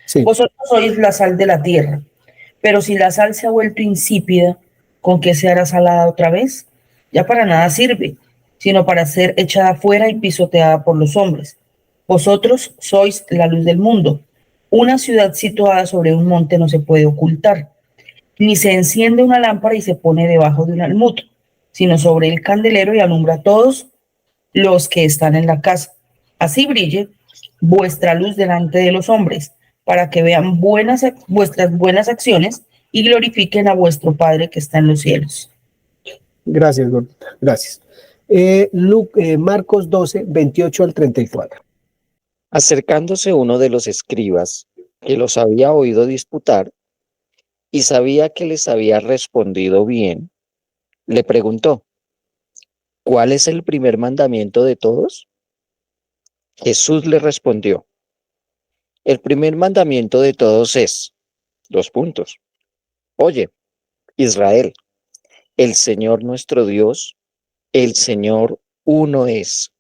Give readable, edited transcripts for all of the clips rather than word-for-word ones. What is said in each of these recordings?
Sí. Vosotros sois la sal de la tierra, pero si la sal se ha vuelto insípida, ¿con qué se hará salada otra vez? Ya para nada sirve, sino para ser echada fuera y pisoteada por los hombres. Vosotros sois la luz del mundo. Una ciudad situada sobre un monte no se puede ocultar, ni se enciende una lámpara y se pone debajo de un almud, sino sobre el candelero y alumbra a todos los que están en la casa. Así brille vuestra luz delante de los hombres, para que vean vuestras buenas acciones y glorifiquen a vuestro Padre que está en los cielos. Gracias, Gordita. Gracias. Marcos 12, 28 al 34. Acercándose uno de los escribas, que los había oído disputar, y sabía que les había respondido bien, le preguntó: ¿cuál es el primer mandamiento de todos? Jesús le respondió: el primer mandamiento de todos es, dos puntos. Oye, Israel, el Señor nuestro Dios, el Señor uno es.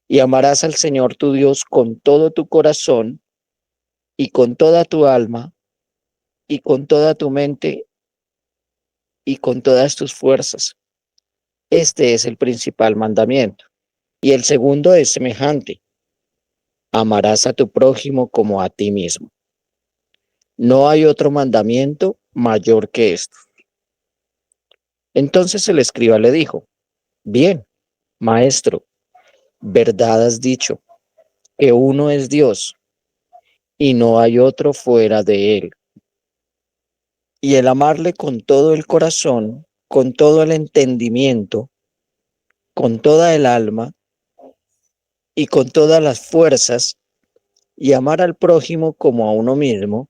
Y amarás al Señor tu Dios con todo tu corazón y con toda tu alma y con toda tu mente y con todas tus fuerzas. Este es el principal mandamiento. Y el segundo es semejante: amarás a tu prójimo como a ti mismo. No hay otro mandamiento mayor que esto. Entonces el escriba le dijo: bien, maestro, verdad has dicho, que uno es Dios y no hay otro fuera de él. Y el amarle con todo el corazón, con todo el entendimiento, con toda el alma y con todas las fuerzas, y amar al prójimo como a uno mismo,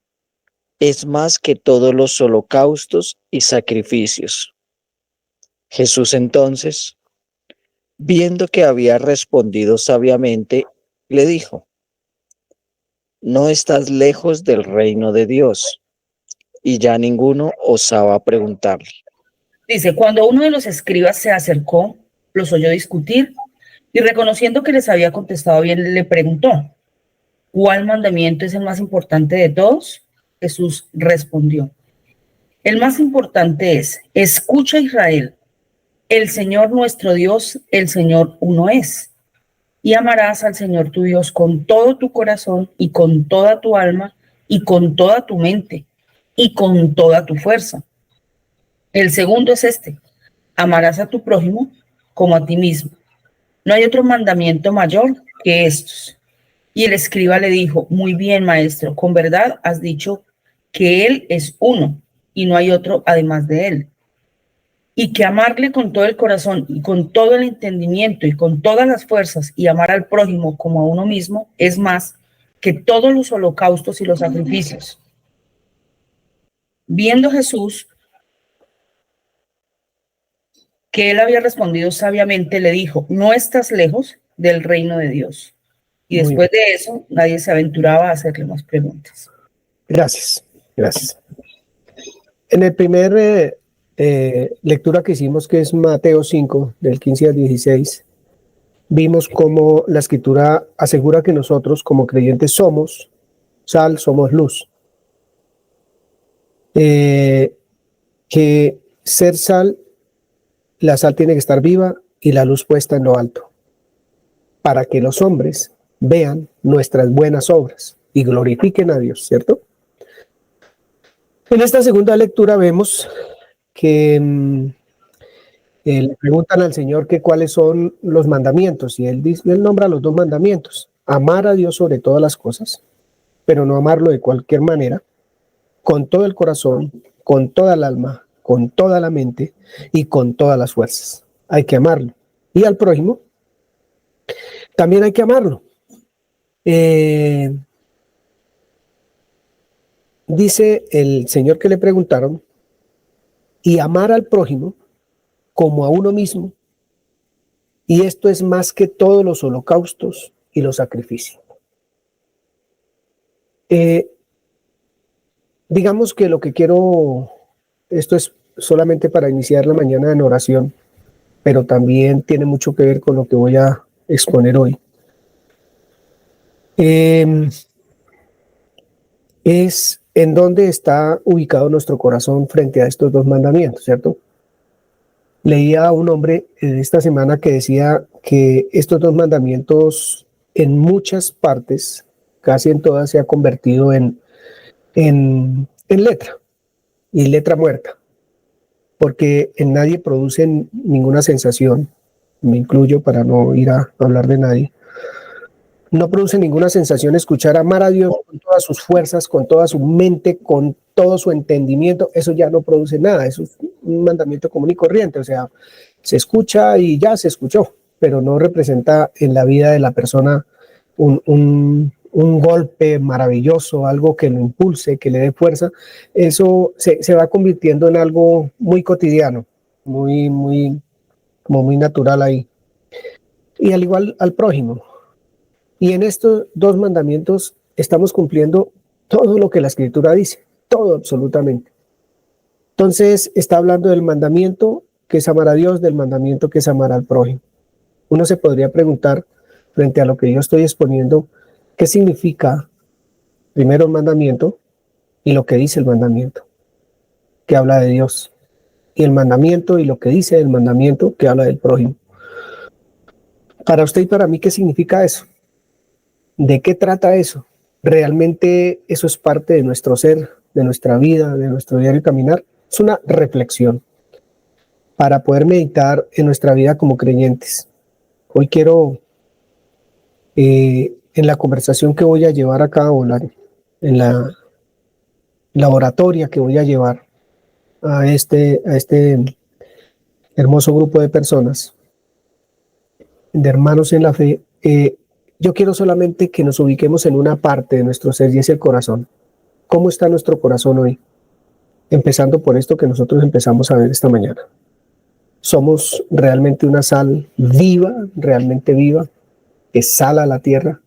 es más que todos los holocaustos y sacrificios. Jesús entonces, viendo que había respondido sabiamente, le dijo: no estás lejos del reino de Dios. Y ya ninguno osaba preguntarle. Dice, cuando uno de los escribas se acercó, los oyó discutir y reconociendo que les había contestado bien, le preguntó: ¿cuál mandamiento es el más importante de todos? Jesús respondió: el más importante es: escucha, Israel, el Señor nuestro Dios, el Señor uno es. Y amarás al Señor tu Dios con todo tu corazón y con toda tu alma y con toda tu mente y con toda tu fuerza. El segundo es este: amarás a tu prójimo como a ti mismo. No hay otro mandamiento mayor que estos. Y el escriba le dijo: muy bien, maestro, con verdad has dicho que Él es uno y no hay otro además de Él. Y que amarle con todo el corazón y con todo el entendimiento y con todas las fuerzas y amar al prójimo como a uno mismo es más que todos los holocaustos y los sacrificios. Viendo Jesús que él había respondido sabiamente, le dijo: no estás lejos del reino de Dios. Y después de eso, nadie se aventuraba a hacerle más preguntas. Gracias, gracias. En el primer lectura que hicimos, que es Mateo 5, del 15 al 16, vimos cómo la Escritura asegura que nosotros, como creyentes, somos sal, somos luz. Que ser sal, la sal tiene que estar viva y la luz puesta en lo alto, para que los hombres vean nuestras buenas obras y glorifiquen a Dios, ¿cierto? En esta segunda lectura vemos que le preguntan al Señor que cuáles son los mandamientos, y él nombra los dos mandamientos: amar a Dios sobre todas las cosas, pero no amarlo de cualquier manera, con todo el corazón, con toda el alma, con toda la mente y con todas las fuerzas. Hay que amarlo. Y al prójimo también hay que amarlo. Dice el Señor que le preguntaron: y amar al prójimo como a uno mismo, y esto es más que todos los holocaustos y los sacrificios. Digamos que lo que quiero, esto es solamente para iniciar la mañana en oración, pero también tiene mucho que ver con lo que voy a exponer hoy. es en dónde está ubicado nuestro corazón frente a estos dos mandamientos, ¿cierto? Leía a un hombre esta semana que decía que estos dos mandamientos en muchas partes, casi en todas, se ha convertido en letra, y letra muerta, porque en nadie producen ninguna sensación, me incluyo para no ir a hablar de nadie, no produce ninguna sensación escuchar amar a Dios con todas sus fuerzas, con toda su mente, con todo su entendimiento. Eso ya no produce nada, eso es un mandamiento común y corriente, o sea, se escucha y ya se escuchó, pero no representa en la vida de la persona un golpe maravilloso, algo que lo impulse, que le dé fuerza. Eso se va convirtiendo en algo muy cotidiano, como muy natural ahí. Y al igual al prójimo. Y en estos dos mandamientos estamos cumpliendo todo lo que la Escritura dice, todo absolutamente. Entonces está hablando del mandamiento que es amar a Dios, del mandamiento que es amar al prójimo. Uno se podría preguntar, frente a lo que yo estoy exponiendo, ¿qué significa primero el mandamiento y lo que dice el mandamiento, que habla de Dios? Y el mandamiento y lo que dice el mandamiento, que habla del prójimo. Para usted y para mí, ¿qué significa eso? ¿De qué trata eso? ¿Realmente eso es parte de nuestro ser, de nuestra vida, de nuestro diario caminar? Es una reflexión para poder meditar en nuestra vida como creyentes. Hoy quiero, en la conversación que voy a llevar acá, o en la oratoria que voy a llevar a este hermoso grupo de personas, de hermanos en la fe, yo quiero solamente que nos ubiquemos en una parte de nuestro ser y es el corazón. ¿Cómo está nuestro corazón hoy? Empezando por esto que nosotros empezamos a ver esta mañana. Somos realmente una sal viva, realmente viva, que sala la tierra.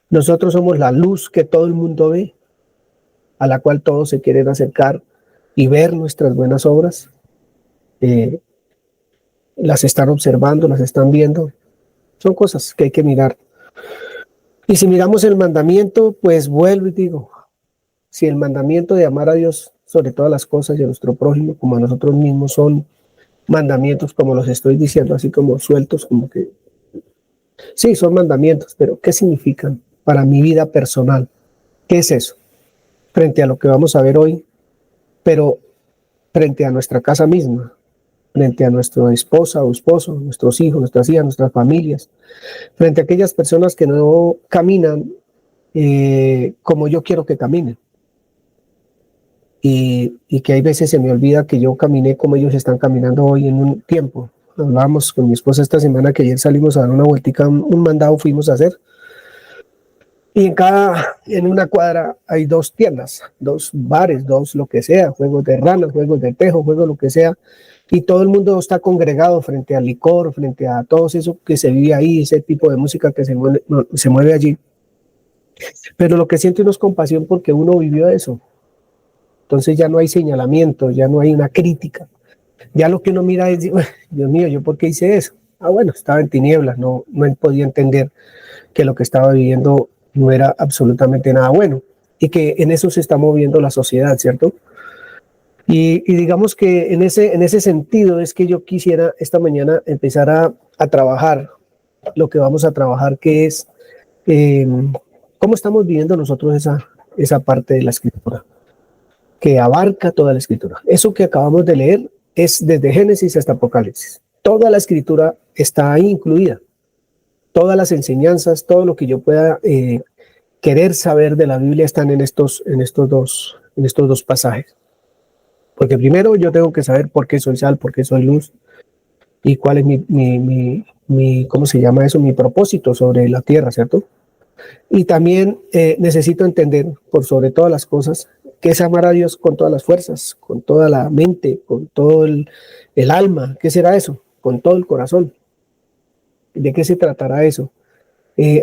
Nosotros somos la luz que todo el mundo ve, a la cual todos se quieren acercar y ver nuestras buenas obras. Las están observando, las están viendo. Son cosas que hay que mirar. Y si miramos el mandamiento, pues vuelvo y digo, si el mandamiento de amar a Dios sobre todas las cosas y a nuestro prójimo como a nosotros mismos son mandamientos, como los estoy diciendo, así como sueltos, como que sí, son mandamientos, pero ¿qué significan para mi vida personal? ¿Qué es eso? Frente a lo que vamos a ver hoy, pero frente a nuestra casa misma, frente a nuestra esposa o esposo, nuestros hijos, nuestras hijas, nuestras familias, frente a aquellas personas que no caminan como yo quiero que caminen. Y que hay veces se me olvida que yo caminé como ellos están caminando hoy en un tiempo. Hablábamos con mi esposa esta semana que ayer salimos a dar una vueltica, un mandado fuimos a hacer. Y en una cuadra hay dos tiendas, dos bares, dos lo que sea, juegos de ranas, juegos de tejo, juegos lo que sea. Y todo el mundo está congregado frente al licor, frente a todo eso que se vive ahí, ese tipo de música que se mueve allí. Pero lo que siento es compasión porque uno vivió eso. Entonces ya no hay señalamiento, ya no hay una crítica. Ya lo que uno mira es, Dios mío, ¿yo por qué hice eso? Ah, bueno, estaba en tinieblas, no podía entender que lo que estaba viviendo no era absolutamente nada bueno y que en eso se está moviendo la sociedad, ¿cierto? Y digamos que en ese sentido es que yo quisiera esta mañana empezar a trabajar lo que vamos a trabajar, que es cómo estamos viviendo nosotros esa parte de la escritura que abarca toda la escritura. Eso que acabamos de leer es desde Génesis hasta Apocalipsis. Toda la escritura está ahí incluida. Todas las enseñanzas, todo lo que yo pueda querer saber de la Biblia están en estos dos pasajes. Porque primero yo tengo que saber por qué soy sal, por qué soy luz y cuál es ¿cómo se llama eso? Mi propósito sobre la tierra, ¿cierto? Y también necesito entender, por sobre todas las cosas, que es amar a Dios con todas las fuerzas, con toda la mente, con todo el alma. ¿Qué será eso? Con todo el corazón. ¿De qué se tratará eso?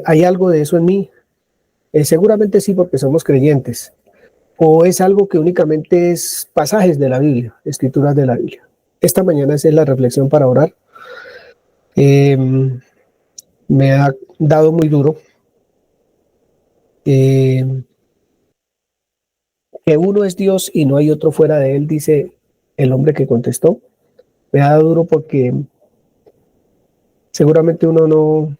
¿Hay algo de eso en mí? Seguramente sí, porque somos creyentes. ¿O es algo que únicamente es pasajes de la Biblia, escrituras de la Biblia? Esta mañana esa es la reflexión para orar. Me ha dado muy duro. que uno es Dios y no hay otro fuera de él, dice el hombre que contestó. Me da duro porque seguramente uno no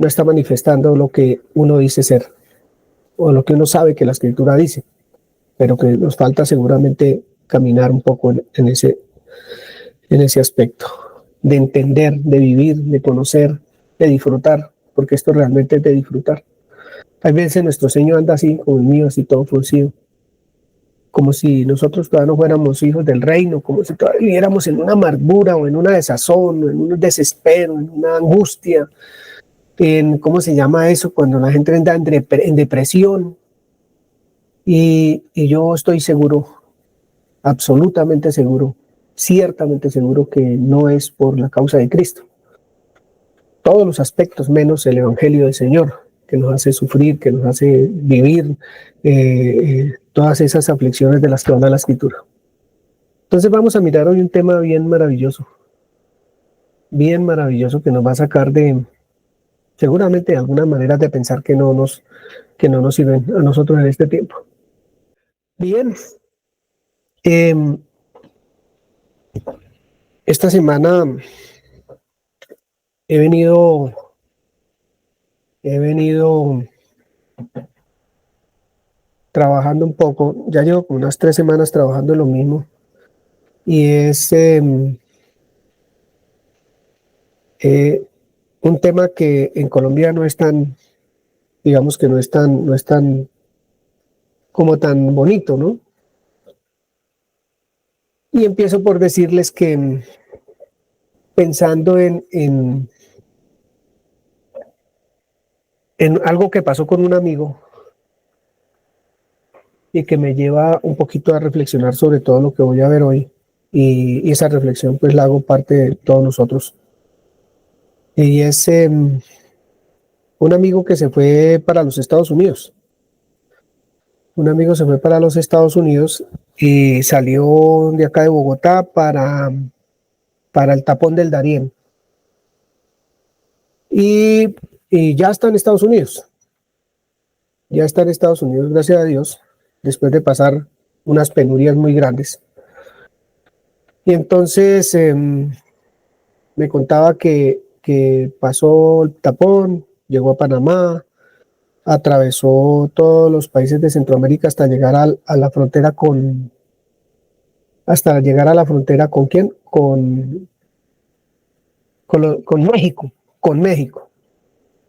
está manifestando lo que uno dice ser o lo que uno sabe que la escritura dice, pero que nos falta seguramente caminar un poco en ese aspecto, de entender, de vivir, de conocer, de disfrutar, porque esto realmente es de disfrutar. Hay veces nuestro Señor anda así, como el mío, así todo fruncido, como si nosotros todavía no fuéramos hijos del reino, como si todavía viviéramos en una amargura o en una desazón, o en un desespero, en una angustia, en, ¿cómo se llama eso? Cuando la gente anda en depresión. Y yo estoy seguro, absolutamente seguro, ciertamente seguro que no es por la causa de Cristo. Todos los aspectos menos el Evangelio del Señor, que nos hace sufrir, que nos hace vivir todas esas aflicciones de las que habla la Escritura. Entonces vamos a mirar hoy un tema bien maravilloso que nos va a sacar de, seguramente, algunas maneras de pensar que no nos sirven a nosotros en este tiempo. Bien, esta semana he venido trabajando un poco, ya llevo como unas 3 semanas trabajando en lo mismo, y es un tema que en Colombia no es tan, digamos que no es tan como tan bonito, ¿no? Y empiezo por decirles que pensando en algo que pasó con un amigo y que me lleva un poquito a reflexionar sobre todo lo que voy a ver hoy, y esa reflexión pues la hago parte de todos nosotros. Y es un amigo que se fue para los Estados Unidos. Un amigo se fue para los Estados Unidos y salió de acá de Bogotá para el tapón del Darién. Y ya está en Estados Unidos. Ya está en Estados Unidos, gracias a Dios, después de pasar unas penurias muy grandes. Y entonces me contaba que pasó el tapón, llegó a Panamá, atravesó todos los países de Centroamérica hasta llegar a la frontera ¿con quién? Con México,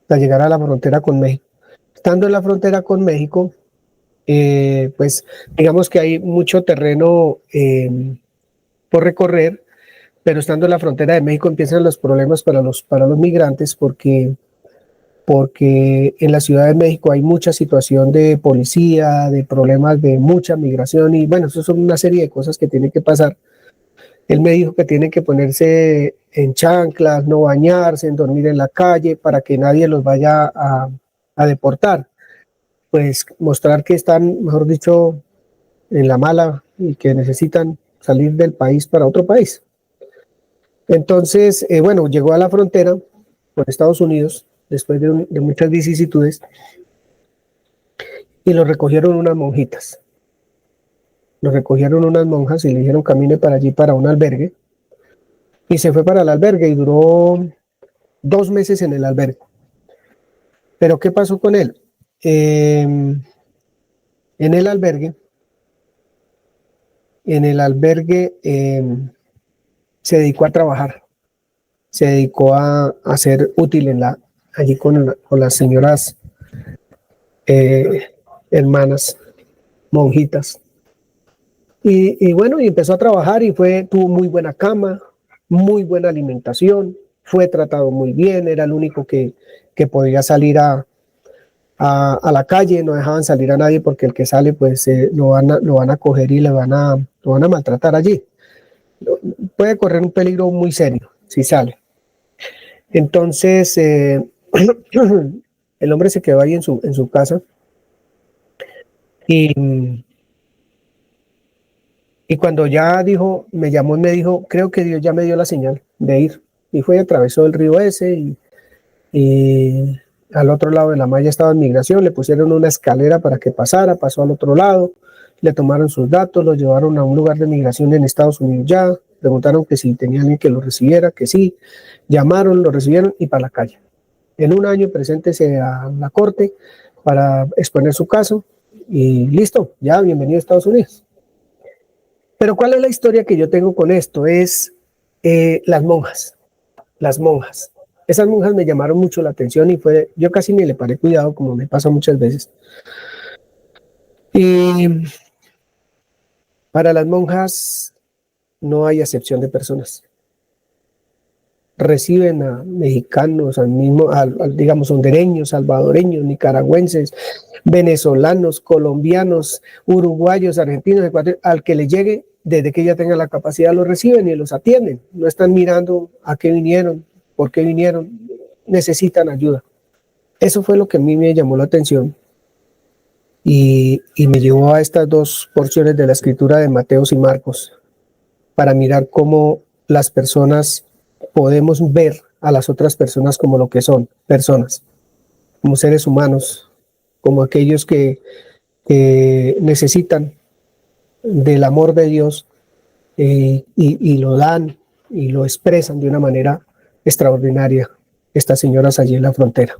hasta llegar a la frontera con México. Estando en la frontera con México, pues digamos que hay mucho terreno por recorrer, pero estando en la frontera de México empiezan los problemas para los migrantes porque en la Ciudad de México hay mucha situación de policía, de problemas de mucha migración y bueno, eso son una serie de cosas que tienen que pasar. Él me dijo que tienen que ponerse en chanclas, no bañarse, en dormir en la calle para que nadie los vaya a deportar. Pues mostrar que están, mejor dicho, en la mala y que necesitan salir del país para otro país. Entonces, bueno, llegó a la frontera por Estados Unidos después de muchas vicisitudes y lo recogieron unas monjitas. Lo recogieron unas monjas y le dijeron camine para allí, para un albergue. Y se fue para el albergue y duró 2 meses en el albergue. Pero ¿qué pasó con él? En el albergue se dedicó a trabajar, se dedicó a ser útil allí con las señoras hermanas, monjitas. Y bueno, y empezó a trabajar y tuvo muy buena cama, muy buena alimentación, fue tratado muy bien, era el único que podía salir a la calle, no dejaban salir a nadie porque el que sale pues lo van a coger y lo van a maltratar allí. Puede correr un peligro muy serio si sale. Entonces el hombre se quedó ahí en su casa y cuando ya me llamó y me dijo, creo que Dios ya me dio la señal de ir. Y fue y atravesó el río ese y al otro lado de la malla estaba en migración, le pusieron una escalera para que pasara, pasó al otro lado, le tomaron sus datos, lo llevaron a un lugar de migración en Estados Unidos ya, preguntaron que si tenía alguien que lo recibiera, que sí, llamaron, lo recibieron y para la calle. En un año preséntese a la corte para exponer su caso y listo, ya bienvenido a Estados Unidos. Pero ¿cuál es la historia que yo tengo con esto? Es las monjas. Esas monjas me llamaron mucho la atención y yo casi ni le paré cuidado, como me pasa muchas veces. Y para las monjas no hay acepción de personas. Reciben a mexicanos, digamos, hondureños, salvadoreños, nicaragüenses, venezolanos, colombianos, uruguayos, argentinos, al que le llegue, desde que ya tenga la capacidad, los reciben y los atienden. No están mirando a qué vinieron, por qué vinieron, necesitan ayuda. Eso fue lo que a mí me llamó la atención y me llevó a estas dos porciones de la escritura de Mateos y Marcos para mirar cómo las personas podemos ver a las otras personas como lo que son, personas, como seres humanos, como aquellos que necesitan del amor de Dios y lo dan y lo expresan de una manera extraordinaria estas señoras allí en la frontera.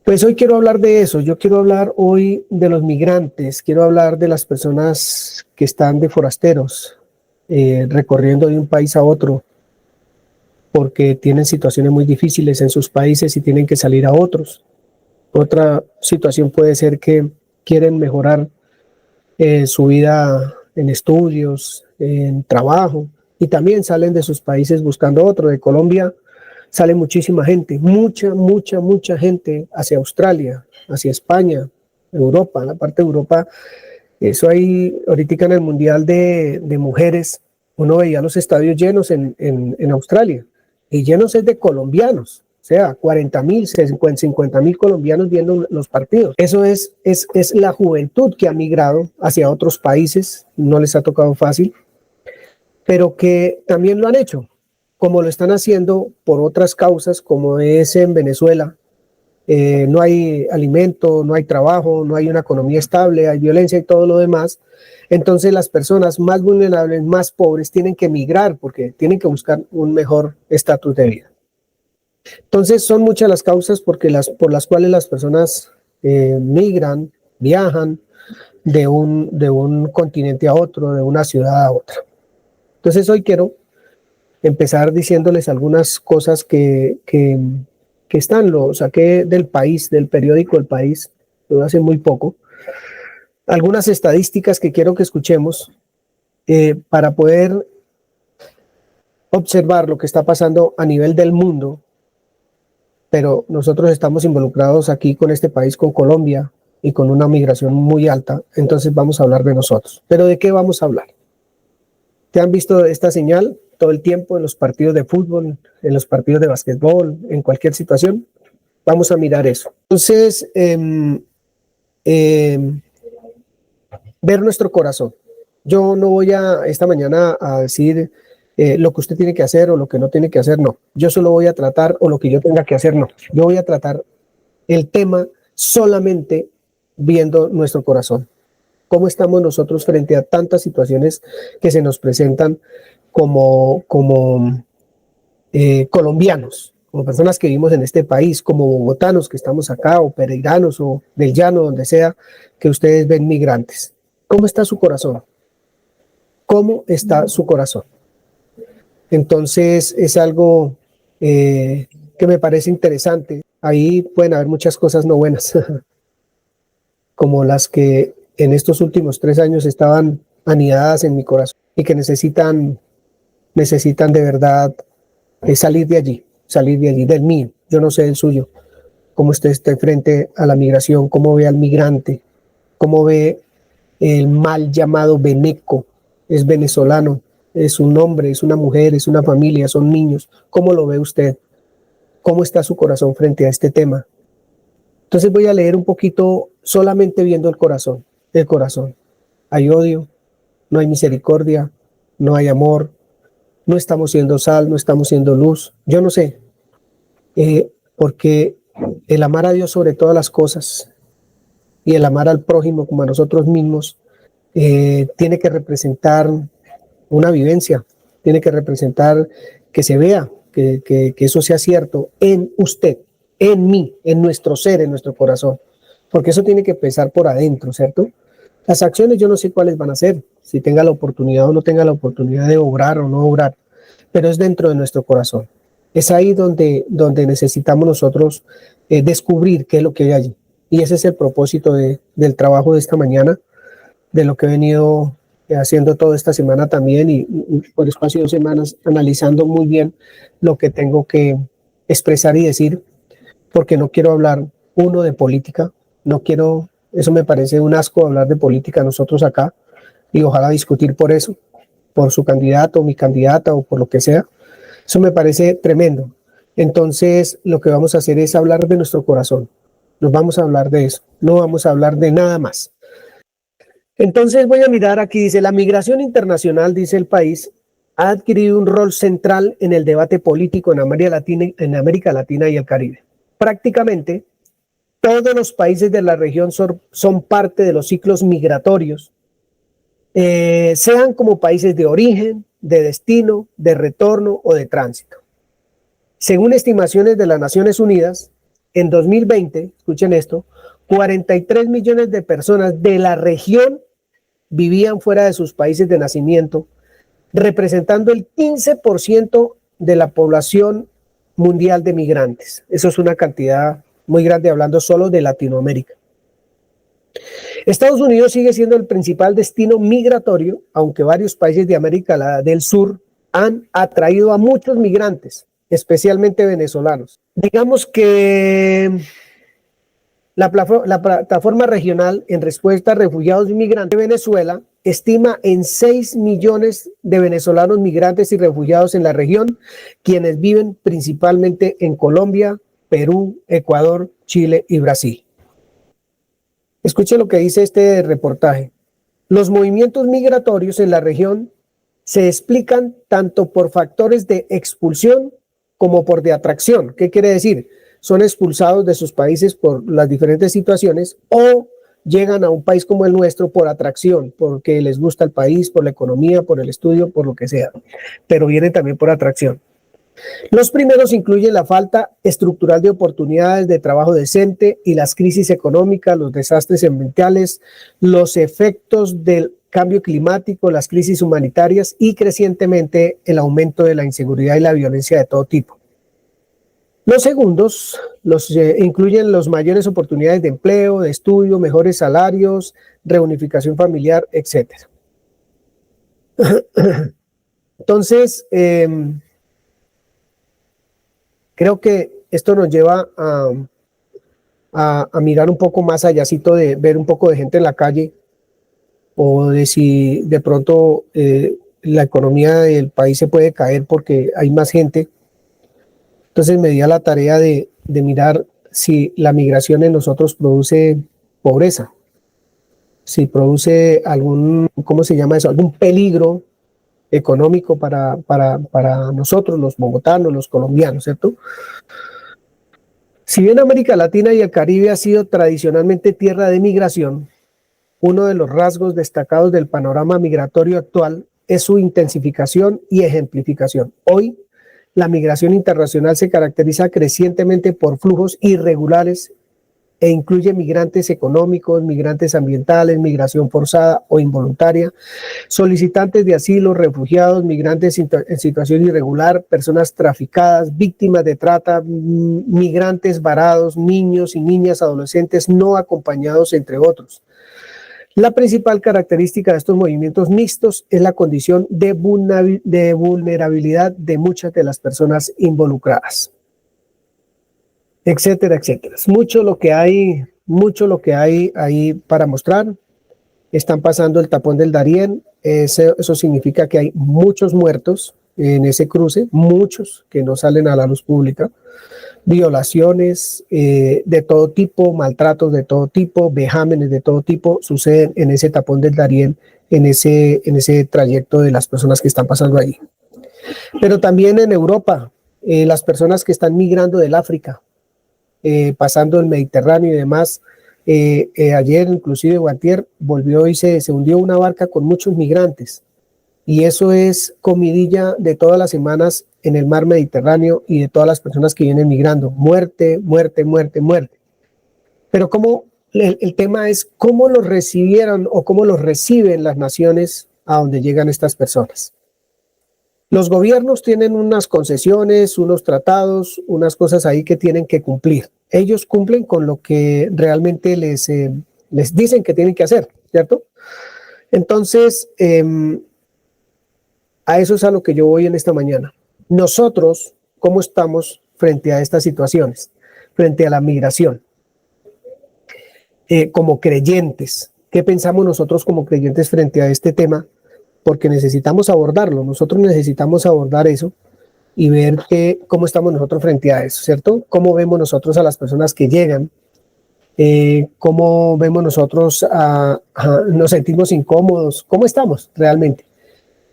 Pues hoy quiero hablar de eso, yo quiero hablar hoy de los migrantes, quiero hablar de las personas que están de forasteros, recorriendo de un país a otro, porque tienen situaciones muy difíciles en sus países y tienen que salir a otros. Otra situación puede ser que quieren mejorar su vida en estudios, en trabajo, y también salen de sus países buscando otro. De Colombia sale muchísima gente, mucha gente hacia Australia, hacia España, Europa, en la parte de Europa. Eso hay, ahorita en el Mundial de Mujeres, uno veía los estadios llenos en Australia, y llenos es de colombianos, o sea, 40,000, 50,000 colombianos viendo los partidos. Eso es la juventud que ha migrado hacia otros países, no les ha tocado fácil, pero que también lo han hecho, como lo están haciendo por otras causas, como es en Venezuela. No hay alimento, no hay trabajo, no hay una economía estable, hay violencia y todo lo demás. Entonces las personas más vulnerables, más pobres, tienen que migrar porque tienen que buscar un mejor estatus de vida. Entonces son muchas las causas por las cuales las personas migran, viajan de un continente a otro, de una ciudad a otra. Entonces hoy quiero empezar diciéndoles algunas cosas que lo saqué del país, del periódico El País, hace muy poco. Algunas estadísticas que quiero que escuchemos para poder observar lo que está pasando a nivel del mundo, pero nosotros estamos involucrados aquí con este país, con Colombia, y con una migración muy alta, entonces vamos a hablar de nosotros. ¿Pero de qué vamos a hablar? ¿Te han visto esta señal todo el tiempo en los partidos de fútbol, en los partidos de básquetbol, en cualquier situación? Vamos a mirar eso. Entonces, ver nuestro corazón. Yo no voy esta mañana a decir lo que usted tiene que hacer o lo que no tiene que hacer, no. Yo solo voy a tratar, o lo que yo tenga que hacer, no. Yo voy a tratar el tema solamente viendo nuestro corazón. ¿Cómo estamos nosotros frente a tantas situaciones que se nos presentan como colombianos, como personas que vivimos en este país, como bogotanos que estamos acá, o peregrinos, o del llano, donde sea, que ustedes ven migrantes? ¿Cómo está su corazón? ¿Cómo está su corazón? Entonces es algo que me parece interesante. Ahí pueden haber muchas cosas no buenas, como las que en estos últimos 3 años estaban anidadas en mi corazón y que necesitan de verdad salir de allí, del mío. Yo no sé del suyo. Cómo usted está frente a la migración, cómo ve al migrante, cómo ve el mal llamado beneco. Es venezolano, es un hombre, es una mujer, es una familia, son niños. ¿Cómo lo ve usted? ¿Cómo está su corazón frente a este tema? Entonces voy a leer un poquito solamente viendo el corazón. El corazón. Hay odio, no hay misericordia, no hay amor, no estamos siendo sal, no estamos siendo luz. Yo no sé. porque el amar a Dios sobre todas las cosas y el amar al prójimo como a nosotros mismos tiene que representar una vivencia, tiene que representar que se vea, que eso sea cierto en usted, en mí, en nuestro ser, en nuestro corazón, porque eso tiene que empezar por adentro, ¿cierto? Las acciones yo no sé cuáles van a ser, si tenga la oportunidad o no tenga la oportunidad de obrar o no obrar, pero es dentro de nuestro corazón. Es ahí donde necesitamos nosotros descubrir qué es lo que hay allí. Y ese es el propósito del trabajo de esta mañana, de lo que he venido haciendo toda esta semana también y por espacio de 2 semanas analizando muy bien lo que tengo que expresar y decir, porque no quiero hablar de política, no quiero, eso me parece un asco hablar de política nosotros acá y ojalá discutir por eso, por su candidato o mi candidata o por lo que sea, eso me parece tremendo. Entonces lo que vamos a hacer es hablar de nuestro corazón, nos vamos a hablar de eso, no vamos a hablar de nada más. Entonces voy a mirar aquí, dice, la migración internacional, dice el país, ha adquirido un rol central en el debate político en América Latina y el Caribe. Prácticamente todos los países de la región son parte de los ciclos migratorios, sean como países de origen, de destino, de retorno o de tránsito. Según estimaciones de las Naciones Unidas, en 2020, escuchen esto, 43 millones de personas de la región vivían fuera de sus países de nacimiento, representando el 15% de la población mundial de migrantes. Eso es una cantidad muy grande, hablando solo de Latinoamérica. Estados Unidos sigue siendo el principal destino migratorio, aunque varios países de América del Sur han atraído a muchos migrantes, especialmente venezolanos. Digamos que la plataforma regional en respuesta a refugiados y migrantes de Venezuela estima en 6 millones de venezolanos migrantes y refugiados en la región, quienes viven principalmente en Colombia, Perú, Ecuador, Chile y Brasil. Escuche lo que dice este reportaje. Los movimientos migratorios en la región se explican tanto por factores de expulsión como por de atracción. ¿Qué quiere decir? Son expulsados de sus países por las diferentes situaciones o llegan a un país como el nuestro por atracción, porque les gusta el país, por la economía, por el estudio, por lo que sea, pero vienen también por atracción. Los primeros incluyen la falta estructural de oportunidades de trabajo decente y las crisis económicas, los desastres ambientales, los efectos del cambio climático, las crisis humanitarias y crecientemente el aumento de la inseguridad y la violencia de todo tipo. Los segundos incluyen las mayores oportunidades de empleo, de estudio, mejores salarios, reunificación familiar, etc. Entonces, creo que esto nos lleva a mirar un poco más allácito de ver un poco de gente en la calle o de si de pronto la economía del país se puede caer porque hay más gente. Entonces me di a la tarea de mirar si la migración en nosotros produce pobreza, si produce algún, ¿cómo se llama eso? Algún peligro económico para nosotros, los bogotanos, los colombianos, ¿cierto? Si bien América Latina y el Caribe ha sido tradicionalmente tierra de migración, uno de los rasgos destacados del panorama migratorio actual es su intensificación y ejemplificación. Hoy, la migración internacional se caracteriza crecientemente por flujos irregulares e incluye migrantes económicos, migrantes ambientales, migración forzada o involuntaria, solicitantes de asilo, refugiados, migrantes en situación irregular, personas traficadas, víctimas de trata, migrantes varados, niños y niñas, adolescentes no acompañados, entre otros. La principal característica de estos movimientos mixtos es la condición de vulnerabilidad de muchas de las personas involucradas, etcétera, etcétera. Es mucho lo que hay ahí para mostrar. Están pasando el tapón del Darién. Eso significa que hay muchos muertos en ese cruce, muchos que no salen a la luz pública. Violaciones de todo tipo, maltratos de todo tipo, vejámenes de todo tipo suceden en ese tapón del Darién, en ese trayecto de las personas que están pasando ahí. Pero también en Europa, las personas que están migrando del África, pasando el Mediterráneo y demás. Ayer, inclusive, o antier, volvió y se hundió una barca con muchos migrantes. Y eso es comidilla de todas las semanas en el mar Mediterráneo y de todas las personas que vienen migrando. Muerte, muerte, muerte, muerte. Pero el tema es cómo los recibieron o cómo los reciben las naciones a donde llegan estas personas. Los gobiernos tienen unas concesiones, unos tratados, unas cosas ahí que tienen que cumplir. Ellos cumplen con lo que realmente les dicen que tienen que hacer, ¿cierto? Entonces, a eso es a lo que yo voy en esta mañana. Nosotros, ¿cómo estamos frente a estas situaciones? Frente a la migración. Como creyentes, ¿qué pensamos nosotros como creyentes frente a este tema? Porque necesitamos abordarlo, nosotros necesitamos abordar eso y ver cómo estamos nosotros frente a eso, ¿cierto? ¿Cómo vemos nosotros a las personas que llegan? ¿Cómo vemos nosotros nos sentimos incómodos? ¿Cómo estamos realmente?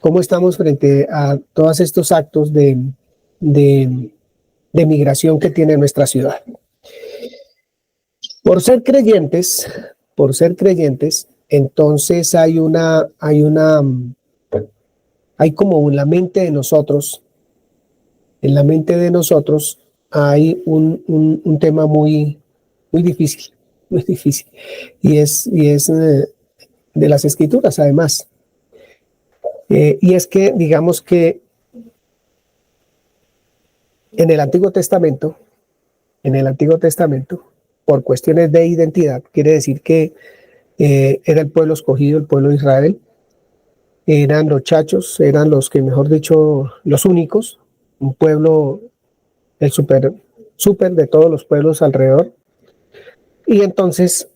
¿Cómo estamos frente a todos estos actos de migración que tiene nuestra ciudad? Por ser creyentes, entonces hay como en la mente de nosotros, hay un tema muy difícil, y es de las Escrituras además. Y es que, digamos que en el Antiguo Testamento, por cuestiones de identidad, quiere decir que era el pueblo escogido, el pueblo de Israel, eran los chachos, eran los que, mejor dicho, los únicos, un pueblo, el súper de todos los pueblos alrededor, y entonces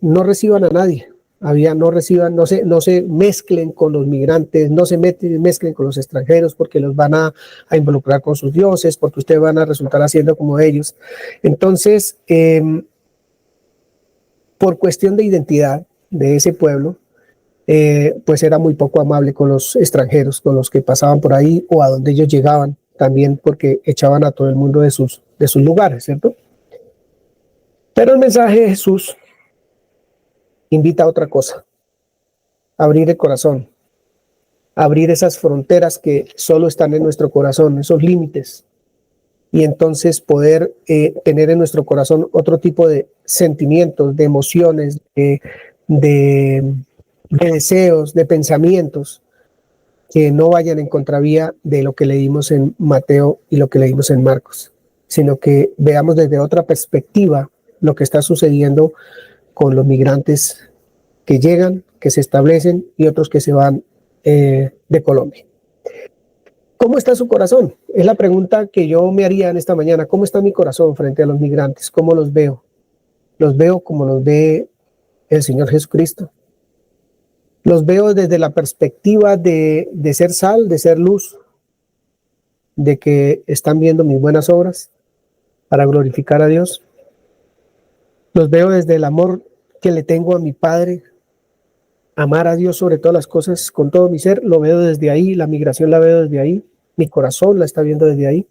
no reciban a nadie, no se mezclen con los migrantes, no se mezclen con los extranjeros porque los van a involucrar con sus dioses, porque ustedes van a resultar haciendo como ellos. Entonces, por cuestión de identidad de ese pueblo, pues era muy poco amable con los extranjeros, con los que pasaban por ahí o a donde ellos llegaban, también porque echaban a todo el mundo de sus lugares, ¿cierto? Pero el mensaje de Jesús invita a otra cosa: abrir el corazón, abrir esas fronteras que solo están en nuestro corazón, esos límites, y entonces poder tener en nuestro corazón otro tipo de sentimientos, de emociones, de deseos, de pensamientos que no vayan en contravía de lo que leímos en Mateo y lo que leímos en Marcos, sino que veamos desde otra perspectiva lo que está sucediendo con los migrantes que llegan, que se establecen y otros que se van de Colombia. ¿Cómo está su corazón? Es la pregunta que yo me haría en esta mañana. ¿Cómo está mi corazón frente a los migrantes? ¿Cómo los veo? Los veo como los ve el Señor Jesucristo. Los veo desde la perspectiva de ser sal, de ser luz, de que están viendo mis buenas obras para glorificar a Dios. Los veo desde el amor que le tengo a mi Padre, amar a Dios sobre todas las cosas con todo mi ser. Lo veo desde ahí, la migración la veo desde ahí, mi corazón la está viendo desde ahí.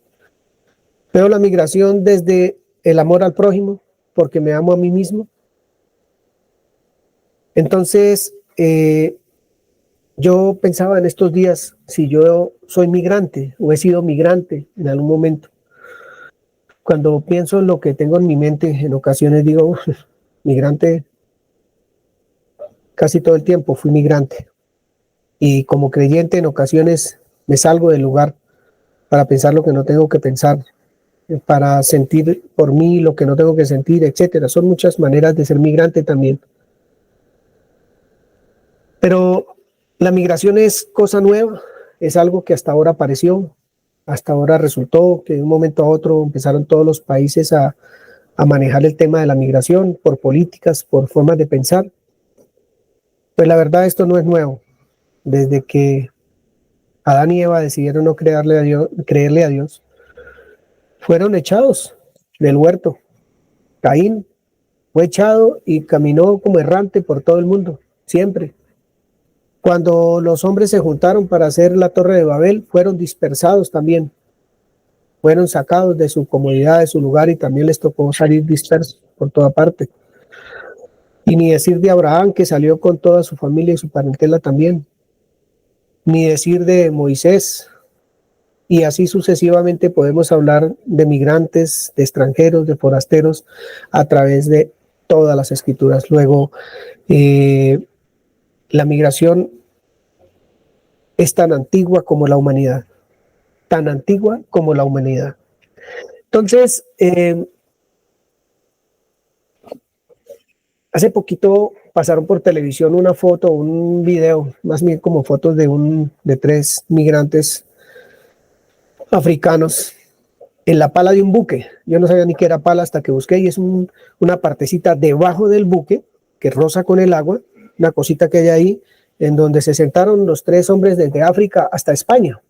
Veo la migración desde el amor al prójimo, porque me amo a mí mismo. Entonces, yo pensaba en estos días, si yo soy migrante o he sido migrante en algún momento. Cuando pienso en lo que tengo en mi mente, en ocasiones digo, migrante, casi todo el tiempo fui migrante. Y como creyente en ocasiones me salgo del lugar para pensar lo que no tengo que pensar, para sentir por mí lo que no tengo que sentir, etcétera. Son muchas maneras de ser migrante también. Pero la migración es cosa nueva, es algo que hasta ahora apareció, hasta ahora resultó que de un momento a otro empezaron todos los países a manejar el tema de la migración por políticas, por formas de pensar. Pues la verdad esto no es nuevo. Desde que Adán y Eva decidieron no creerle a Dios, fueron echados del huerto. Caín fue echado y caminó como errante por todo el mundo, siempre. Cuando los hombres se juntaron para hacer la Torre de Babel, fueron dispersados también fueron sacados de su comodidad, de su lugar, y también les tocó salir dispersos por toda parte. Y ni decir de Abraham, que salió con toda su familia y su parentela también. Ni decir de Moisés. Y así sucesivamente podemos hablar de migrantes, de extranjeros, de forasteros, a través de todas las escrituras. Luego, la migración es tan antigua como la humanidad. Tan antigua como la humanidad. Entonces, hace poquito pasaron por televisión una foto, un video, más bien como fotos de 3 migrantes africanos en la pala de un buque. Yo no sabía ni qué era pala hasta que busqué, y es una partecita debajo del buque que roza con el agua, una cosita que hay ahí, en donde se sentaron los 3 hombres desde África hasta España.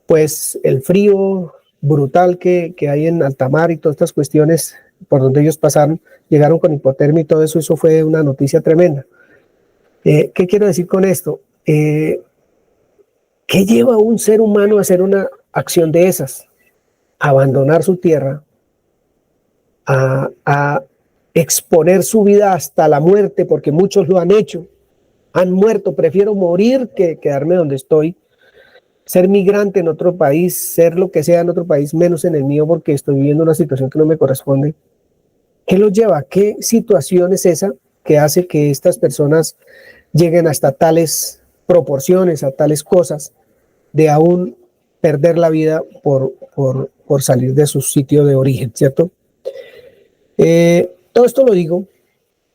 Pues el frío brutal que hay en alta mar y todas estas cuestiones por donde ellos pasaron, llegaron con hipotermia y todo eso, eso fue una noticia tremenda. ¿Qué quiero decir con esto? ¿Qué lleva a un ser humano a hacer una acción de esas? Abandonar su tierra, a exponer su vida hasta la muerte, porque muchos lo han hecho, han muerto. Prefiero morir que quedarme donde estoy, ser migrante en otro país, ser lo que sea en otro país, menos en el mío, porque estoy viviendo una situación que no me corresponde. ¿Qué los lleva? ¿Qué situación es esa que hace que estas personas lleguen hasta tales proporciones, a tales cosas, de aún perder la vida por salir de su sitio de origen, ¿cierto? Todo esto lo digo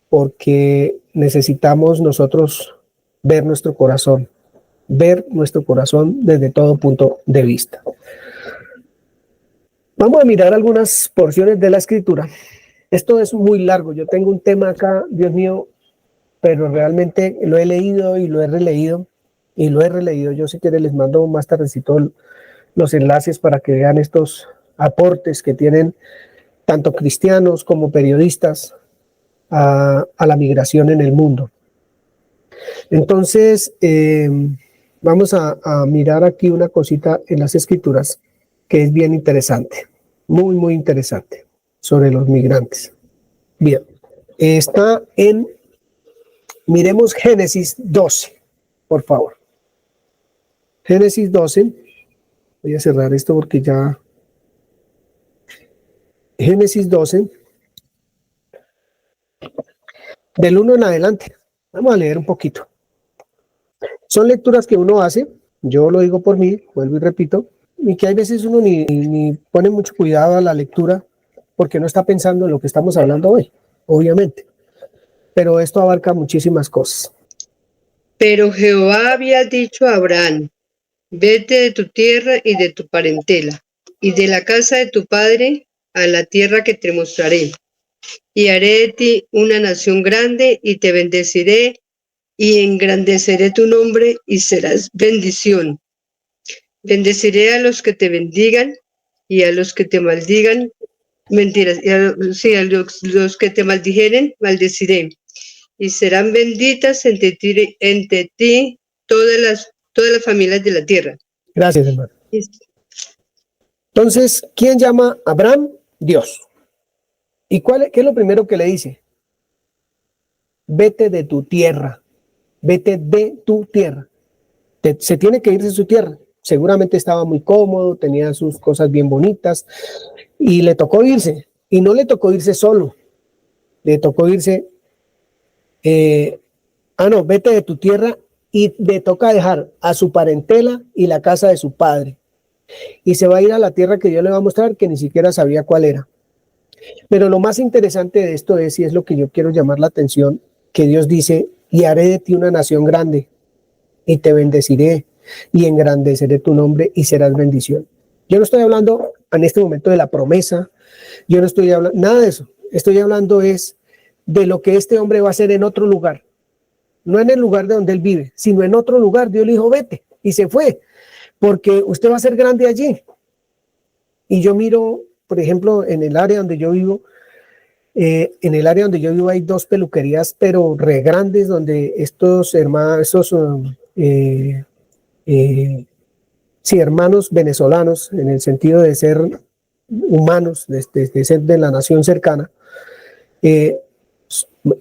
porque necesitamos nosotros ver nuestro corazón desde todo punto de vista. Vamos a mirar algunas porciones de la escritura. Esto es muy largo, yo tengo un tema acá, Dios mío, pero realmente lo he leído y lo he releído y lo he releído. Yo si quieren les mando más tardecito los enlaces para que vean estos aportes que tienen tanto cristianos como periodistas a la migración en el mundo. Entonces, vamos a mirar aquí una cosita en las escrituras que es bien interesante, muy, muy interesante, sobre los migrantes. Bien, miremos Génesis 12, por favor. Génesis 12, voy a cerrar esto porque ya... Génesis 12, del 1 en adelante. Vamos a leer un poquito. Son lecturas que uno hace, yo lo digo por mí, vuelvo y repito, y que hay veces uno ni pone mucho cuidado a la lectura porque no está pensando en lo que estamos hablando hoy, obviamente. Pero esto abarca muchísimas cosas. Pero Jehová había dicho a Abraham: vete de tu tierra y de tu parentela, y de la casa de tu padre, a la tierra que te mostraré. Y haré de ti una nación grande, y te bendeciré, y engrandeceré tu nombre, y serás bendición. Bendeciré a los que te bendigan, y a los que te maldigan, mentiras, y a los que te maldijeren, maldeciré. Y serán benditas entre ti todas las familias de la tierra. Gracias, hermano. Entonces, ¿quién llama a Abraham? Dios. ¿Y qué es lo primero que le dice? Vete de tu tierra. Vete de tu tierra. Se tiene que ir de su tierra. Seguramente estaba muy cómodo, tenía sus cosas bien bonitas y le tocó irse. Y no le tocó irse solo. Le tocó irse... vete de tu tierra, y le toca dejar a su parentela y la casa de su padre. Y se va a ir a la tierra que Dios le va a mostrar, que ni siquiera sabía cuál era. Pero lo más interesante de esto es, y es lo que yo quiero llamar la atención, que Dios dice: y haré de ti una nación grande, y te bendeciré, y engrandeceré tu nombre, y serás bendición. Yo no estoy hablando en este momento de la promesa, yo no estoy hablando nada de eso. Estoy hablando es de lo que este hombre va a hacer en otro lugar. No en el lugar de donde él vive, sino en otro lugar. Dios le dijo: vete, y se fue, porque usted va a ser grande allí. Y yo miro, por ejemplo, en el área donde yo vivo, hay 2 peluquerías, pero re grandes, donde estos hermanos, sí, hermanos venezolanos, en el sentido de ser humanos, de ser de la nación cercana,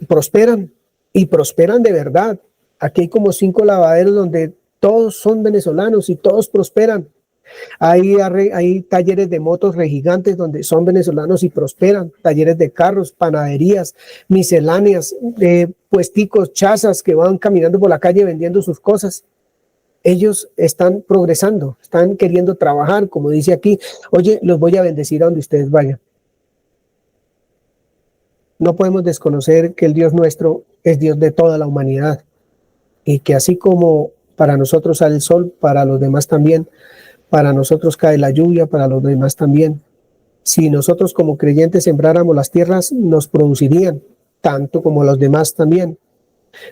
prosperan y prosperan de verdad. Aquí hay como 5 lavaderos donde todos son venezolanos y todos prosperan. Hay talleres de motos gigantes donde son venezolanos y prosperan, talleres de carros, panaderías, misceláneas, puesticos, chazas que van caminando por la calle vendiendo sus cosas. Ellos están progresando, están queriendo trabajar, como dice aquí, oye, los voy a bendecir a donde ustedes vayan. No podemos desconocer que el Dios nuestro es Dios de toda la humanidad y que así como para nosotros sale el sol, para los demás también, para nosotros cae la lluvia, para los demás también. Si nosotros como creyentes sembráramos las tierras, nos producirían, tanto como los demás también.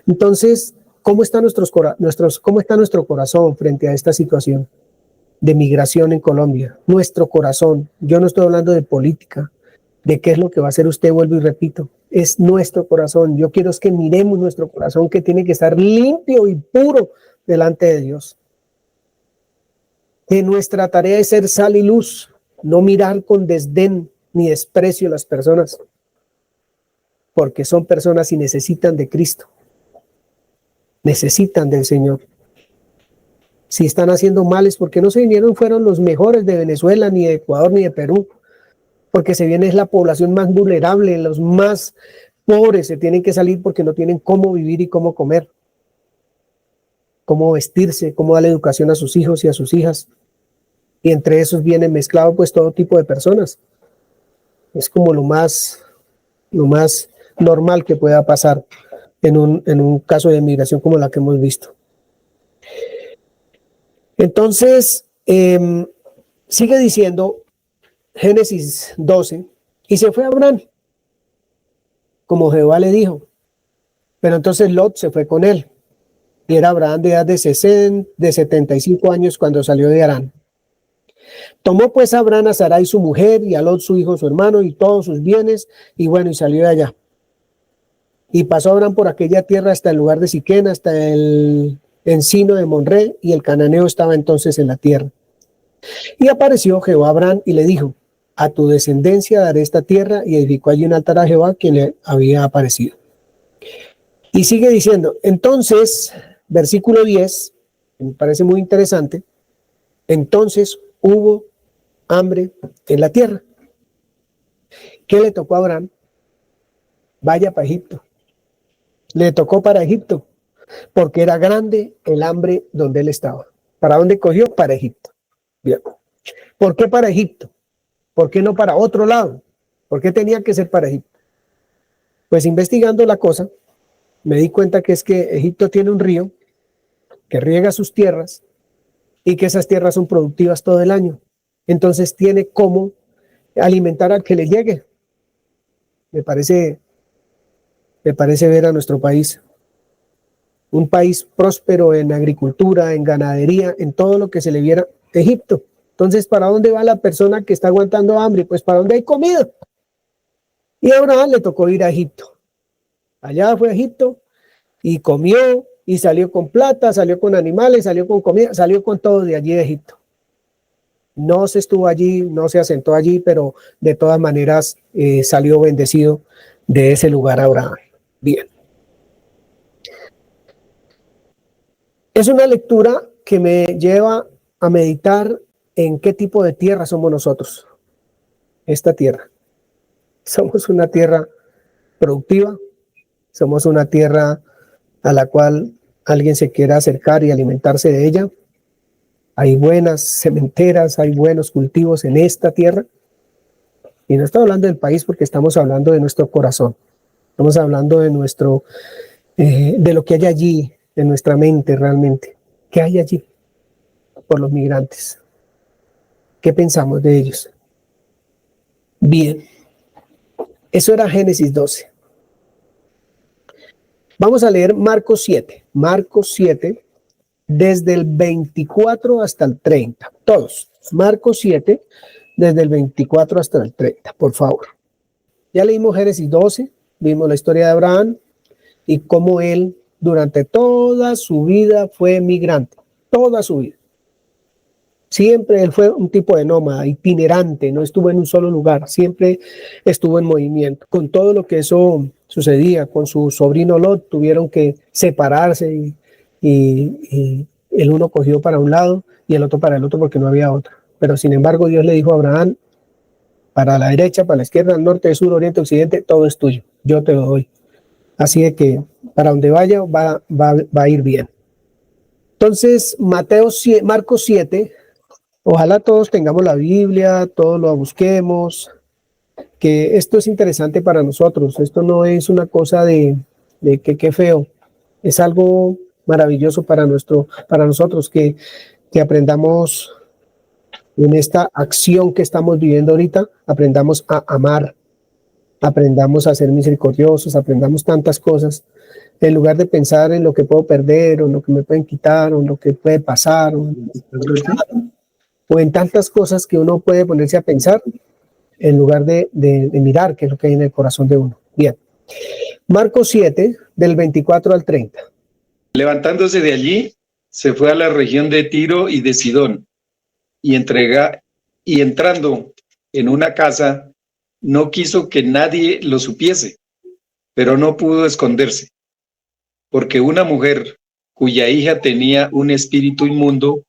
Entonces, ¿cómo está nuestro corazón frente a esta situación de migración en Colombia? Nuestro corazón, yo no estoy hablando de política, de qué es lo que va a hacer usted, vuelvo y repito, es nuestro corazón. Yo quiero es que miremos nuestro corazón, que tiene que estar limpio y puro delante de Dios. Que nuestra tarea es ser sal y luz, no mirar con desdén ni desprecio a las personas, porque son personas y necesitan de Cristo, necesitan del Señor. Si están haciendo males, porque no se vinieron, fueron los mejores de Venezuela, ni de Ecuador, ni de Perú, porque se viene es la población más vulnerable, los más pobres se tienen que salir porque no tienen cómo vivir y cómo comer, cómo vestirse, cómo darle educación a sus hijos y a sus hijas. Y entre esos viene mezclado pues todo tipo de personas. Es como lo más normal que pueda pasar en un caso de migración como la que hemos visto. Entonces, sigue diciendo Génesis 12, y se fue Abraham, como Jehová le dijo. Pero entonces Lot se fue con él, y era Abraham de edad de 75 años cuando salió de Harán. Tomó pues Abraham a Sarai su mujer, y a Lot su hijo, su hermano, y todos sus bienes, y bueno, y salió de allá. Y pasó Abraham por aquella tierra hasta el lugar de Siquén, hasta el encino de Monré, y el cananeo estaba entonces en la tierra. Y apareció Jehová a Abraham y le dijo: a tu descendencia daré esta tierra, y edificó allí un altar a Jehová, quien le había aparecido. Y sigue diciendo, entonces, versículo 10, me parece muy interesante, entonces hubo hambre en la tierra. ¿Qué le tocó a Abraham? Vaya para Egipto. Le tocó para Egipto, porque era grande el hambre donde él estaba. ¿Para dónde cogió? Para Egipto. Bien. ¿Por qué para Egipto? ¿Por qué no para otro lado? ¿Por qué tenía que ser para Egipto? Pues investigando la cosa, me di cuenta que es que Egipto tiene un río que riega sus tierras y que esas tierras son productivas todo el año. Entonces tiene cómo alimentar al que le llegue. Me parece ver a nuestro país un país próspero en agricultura, en ganadería, en todo lo que se le viera Egipto. Entonces, ¿para dónde va la persona que está aguantando hambre? Pues para donde hay comida. Y a Abraham le tocó ir a Egipto. Allá fue a Egipto y comió y salió con plata, salió con animales, salió con comida, salió con todo de allí de Egipto. No se estuvo allí, no se asentó allí, pero de todas maneras salió bendecido de ese lugar Abraham. Bien. Es una lectura que me lleva a meditar en qué tipo de tierra somos nosotros. Esta tierra. Somos una tierra productiva, somos una tierra a la cual alguien se quiera acercar y alimentarse de ella. Hay buenas cementeras, hay buenos cultivos en esta tierra. Y no estoy hablando del país porque estamos hablando de nuestro corazón. Estamos hablando de de lo que hay allí, en nuestra mente realmente. ¿Qué hay allí por los migrantes? ¿Qué pensamos de ellos? Bien. Eso era Génesis 12. Vamos a leer Marcos 7. Marcos 7, desde el 24 hasta el 30. Todos. Marcos 7, desde el 24 hasta el 30, por favor. Ya leímos Génesis 12, vimos la historia de Abraham y cómo él durante toda su vida fue migrante. Toda su vida. Siempre él fue un tipo de nómada, itinerante, no estuvo en un solo lugar, siempre estuvo en movimiento. Con todo lo que eso sucedía, con su sobrino Lot, tuvieron que separarse y el uno cogió para un lado y el otro para el otro porque no había otro. Pero sin embargo Dios le dijo a Abraham, para la derecha, para la izquierda, al norte, sur, oriente, occidente, todo es tuyo, yo te lo doy. Así de que para donde vaya va a ir bien. Entonces, Marcos 7, ojalá todos tengamos la Biblia, todos lo busquemos, que esto es interesante para nosotros, esto no es una cosa de que qué feo, es algo maravilloso para nosotros, que aprendamos en esta acción que estamos viviendo ahorita, aprendamos a amar, aprendamos a ser misericordiosos, aprendamos tantas cosas, en lugar de pensar en lo que puedo perder, o en lo que me pueden quitar, o en lo que puede pasar, o en tantas cosas que uno puede ponerse a pensar, en lugar de mirar qué es lo que hay en el corazón de uno. Bien. Marcos 7, del 24 al 30. Levantándose de allí, se fue a la región de Tiro y de Sidón, y entrando en una casa, no quiso que nadie lo supiese, pero no pudo esconderse, porque una mujer cuya hija tenía un espíritu inmundo,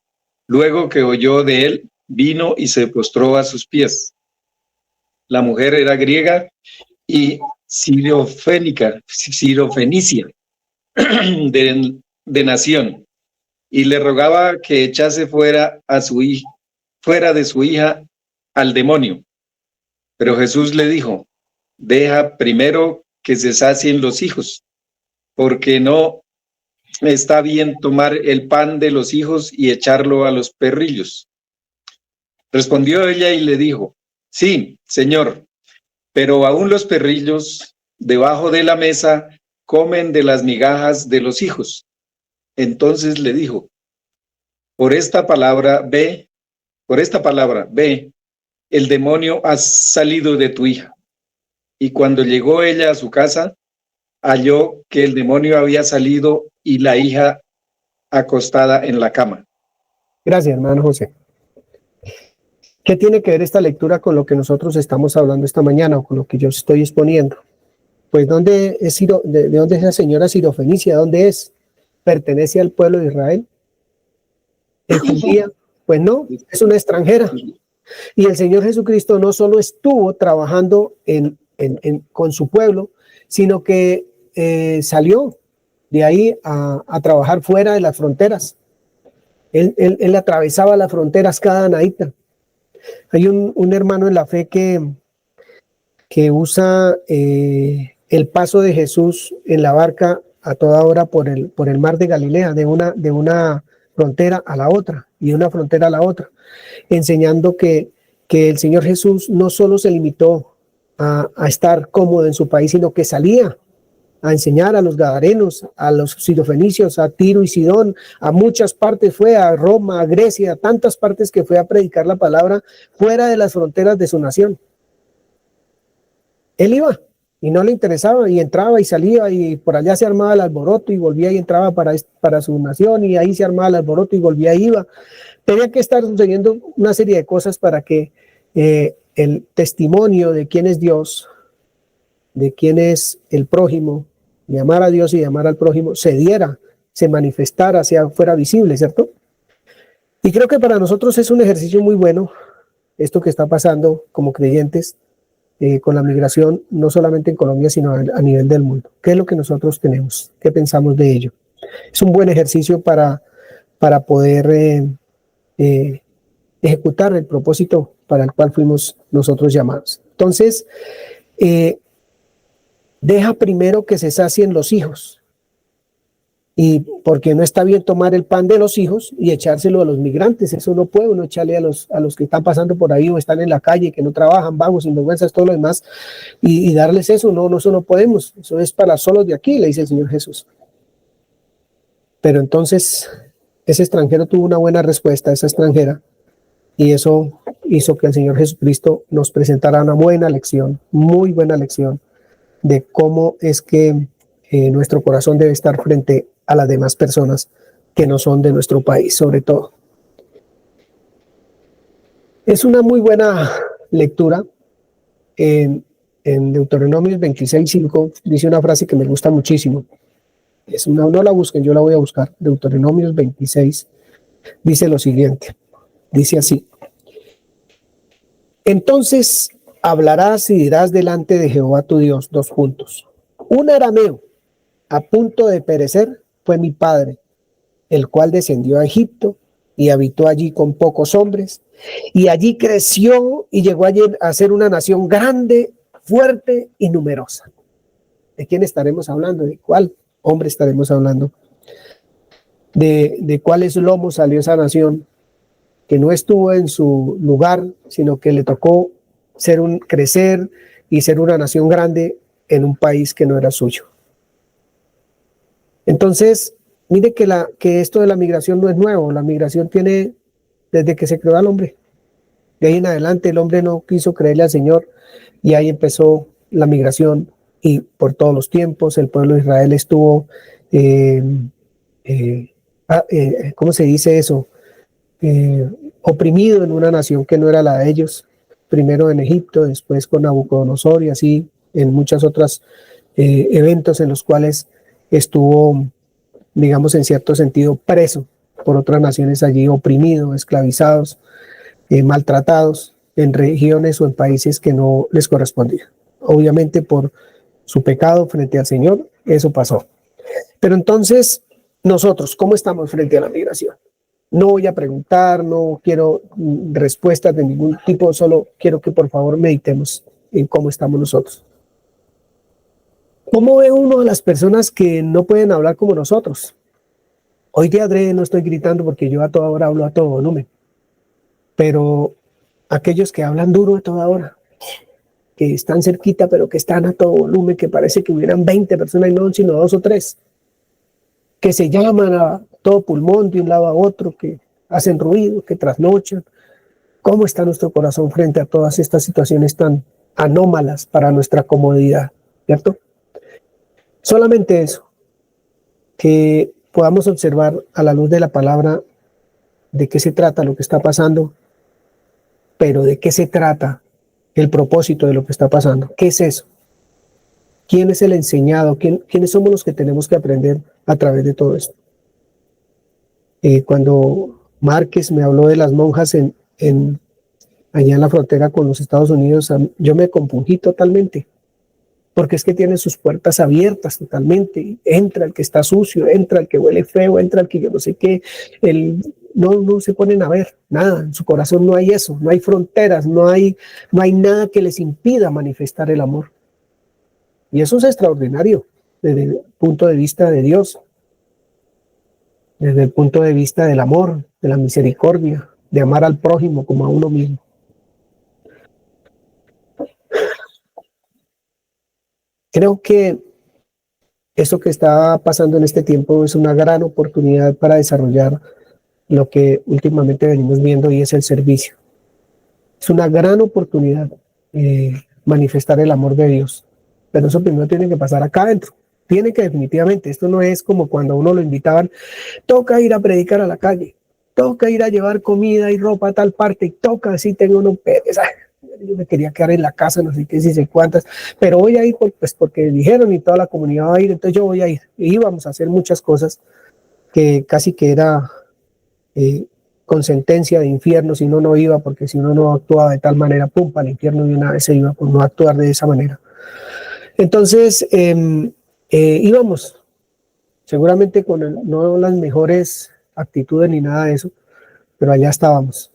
luego que oyó de él, vino y se postró a sus pies. La mujer era griega y sirofenicia de nación, y le rogaba que echase fuera de su hija al demonio. Pero Jesús le dijo, deja primero que se sacien los hijos, porque no está bien tomar el pan de los hijos y echarlo a los perrillos. Respondió ella y le dijo, sí, Señor, pero aún los perrillos debajo de la mesa comen de las migajas de los hijos. Entonces le dijo, por esta palabra, ve, el demonio ha salido de tu hija. Y cuando llegó ella a su casa, halló que el demonio había salido y la hija acostada en la cama. Gracias, hermano José. ¿Qué tiene que ver esta lectura con lo que nosotros estamos hablando esta mañana o con lo que yo estoy exponiendo? Pues, ¿de dónde es la señora Sirofenicia? ¿Dónde es? ¿Pertenece al pueblo de Israel? ¿Es judía? Pues no, es una extranjera. Y el Señor Jesucristo no solo estuvo trabajando con su pueblo, sino que salió de ahí a trabajar fuera de las fronteras. Él atravesaba las fronteras cada nadita. Hay un hermano en la fe que usa el paso de Jesús en la barca a toda hora por el mar de Galilea, de una frontera a la otra y de una frontera a la otra, enseñando que el Señor Jesús no solo se limitó a estar cómodo en su país, sino que salía a enseñar a los gadarenos, a los sirofenicios, a Tiro y Sidón, a muchas partes fue, a Roma, a Grecia, a tantas partes que fue a predicar la palabra fuera de las fronteras de su nación. Él iba y no le interesaba, y entraba y salía, y por allá se armaba el alboroto y volvía y entraba para su nación, y ahí se armaba el alboroto y volvía y iba. Tenía que estar sucediendo una serie de cosas para que el testimonio de quién es Dios, de quién es el prójimo, de amar a Dios y de amar al prójimo, se diera, se manifestara, fuera visible, ¿cierto? Y creo que para nosotros es un ejercicio muy bueno esto que está pasando como creyentes con la migración, no solamente en Colombia, sino a nivel del mundo. ¿Qué es lo que nosotros tenemos? ¿Qué pensamos de ello? Es un buen ejercicio para poder ejecutar el propósito para el cual fuimos nosotros llamados. Entonces, deja primero que se sacien los hijos, y porque no está bien tomar el pan de los hijos y echárselo a los migrantes. Eso no puede uno echarle a los que están pasando por ahí o están en la calle, que no trabajan, vagos, sinvergüenzas, todo lo demás, y darles eso. No, eso no podemos. Eso es para solos de aquí, le dice el Señor Jesús. Pero entonces ese extranjero tuvo una buena respuesta, esa extranjera, y eso hizo que el Señor Jesucristo nos presentara una buena lección, muy buena lección, de cómo es que nuestro corazón debe estar frente a las demás personas que no son de nuestro país, sobre todo. Es una muy buena lectura. En Deuteronomio 26:5 dice una frase que me gusta muchísimo. No la busquen, yo la voy a buscar. Deuteronomio 26 dice lo siguiente. Dice así: entonces hablarás y dirás delante de Jehová tu Dios, dos puntos. Un arameo a punto de perecer fue mi padre, el cual descendió a Egipto y habitó allí con pocos hombres, y allí creció y llegó a ser una nación grande, fuerte y numerosa. ¿De quién estaremos hablando? ¿De cuál hombre estaremos hablando? ¿De cuáles lomos salió esa nación? Que no estuvo en su lugar, sino que le tocó crecer y ser una nación grande en un país que no era suyo. Entonces, mire que esto de la migración no es nuevo. La migración tiene desde que se creó al hombre. De ahí en adelante el hombre no quiso creerle al Señor y ahí empezó la migración, y por todos los tiempos el pueblo de Israel estuvo, ¿cómo se dice eso? Oprimido en una nación que no era la de ellos, primero en Egipto, después con Nabucodonosor y así en muchas otras eventos en los cuales estuvo, digamos, en cierto sentido preso por otras naciones allí, oprimidos, esclavizados, maltratados en regiones o en países que no les correspondían. Obviamente por su pecado frente al Señor, eso pasó. Pero entonces, nosotros, ¿cómo estamos frente a la migración? No voy a preguntar, no quiero respuestas de ningún tipo, solo quiero que por favor meditemos en cómo estamos nosotros. ¿Cómo ve uno a las personas que no pueden hablar como nosotros? Hoy de adrede no estoy gritando porque yo a toda hora hablo a todo volumen, pero aquellos que hablan duro a toda hora, que están cerquita pero que están a todo volumen, que parece que hubieran 20 personas y no sino 2 o 3, que se llaman a todo pulmón de un lado a otro, que hacen ruido, que trasnochan. ¿Cómo está nuestro corazón frente a todas estas situaciones tan anómalas para nuestra comodidad? ¿Cierto? Solamente eso, que podamos observar a la luz de la palabra de qué se trata lo que está pasando, pero de qué se trata el propósito de lo que está pasando. ¿Qué es eso? ¿Quién es el enseñado? ¿Quiénes somos los que tenemos que aprender a través de todo esto? Cuando Márquez me habló de las monjas allá en la frontera con los Estados Unidos, yo me compungí totalmente, porque es que tiene sus puertas abiertas totalmente. Entra el que está sucio, entra el que huele feo, entra el que yo no sé qué. No se ponen a ver nada, en su corazón no hay eso, no hay fronteras, no hay nada que les impida manifestar el amor. Y eso es extraordinario desde el punto de vista de Dios, desde el punto de vista del amor, de la misericordia, de amar al prójimo como a uno mismo. Creo que eso que está pasando en este tiempo es una gran oportunidad para desarrollar lo que últimamente venimos viendo, y es el servicio. Es una gran oportunidad manifestar el amor de Dios, pero eso primero tiene que pasar acá adentro. Tiene que, definitivamente, esto no es como cuando a uno lo invitaban, toca ir a predicar a la calle, toca ir a llevar comida y ropa a tal parte, y toca, así tengo uno pereza. Yo me quería quedar en la casa, no sé qué, si sé cuántas, pero voy a ir pues porque dijeron y toda la comunidad va a ir, entonces yo voy a ir. Y íbamos a hacer muchas cosas que casi que era con sentencia de infierno si uno no iba, porque si uno no actuaba de tal manera, pum, para el infierno de una vez se iba por no actuar de esa manera. Entonces íbamos seguramente con no las mejores actitudes ni nada de eso, pero allá estábamos.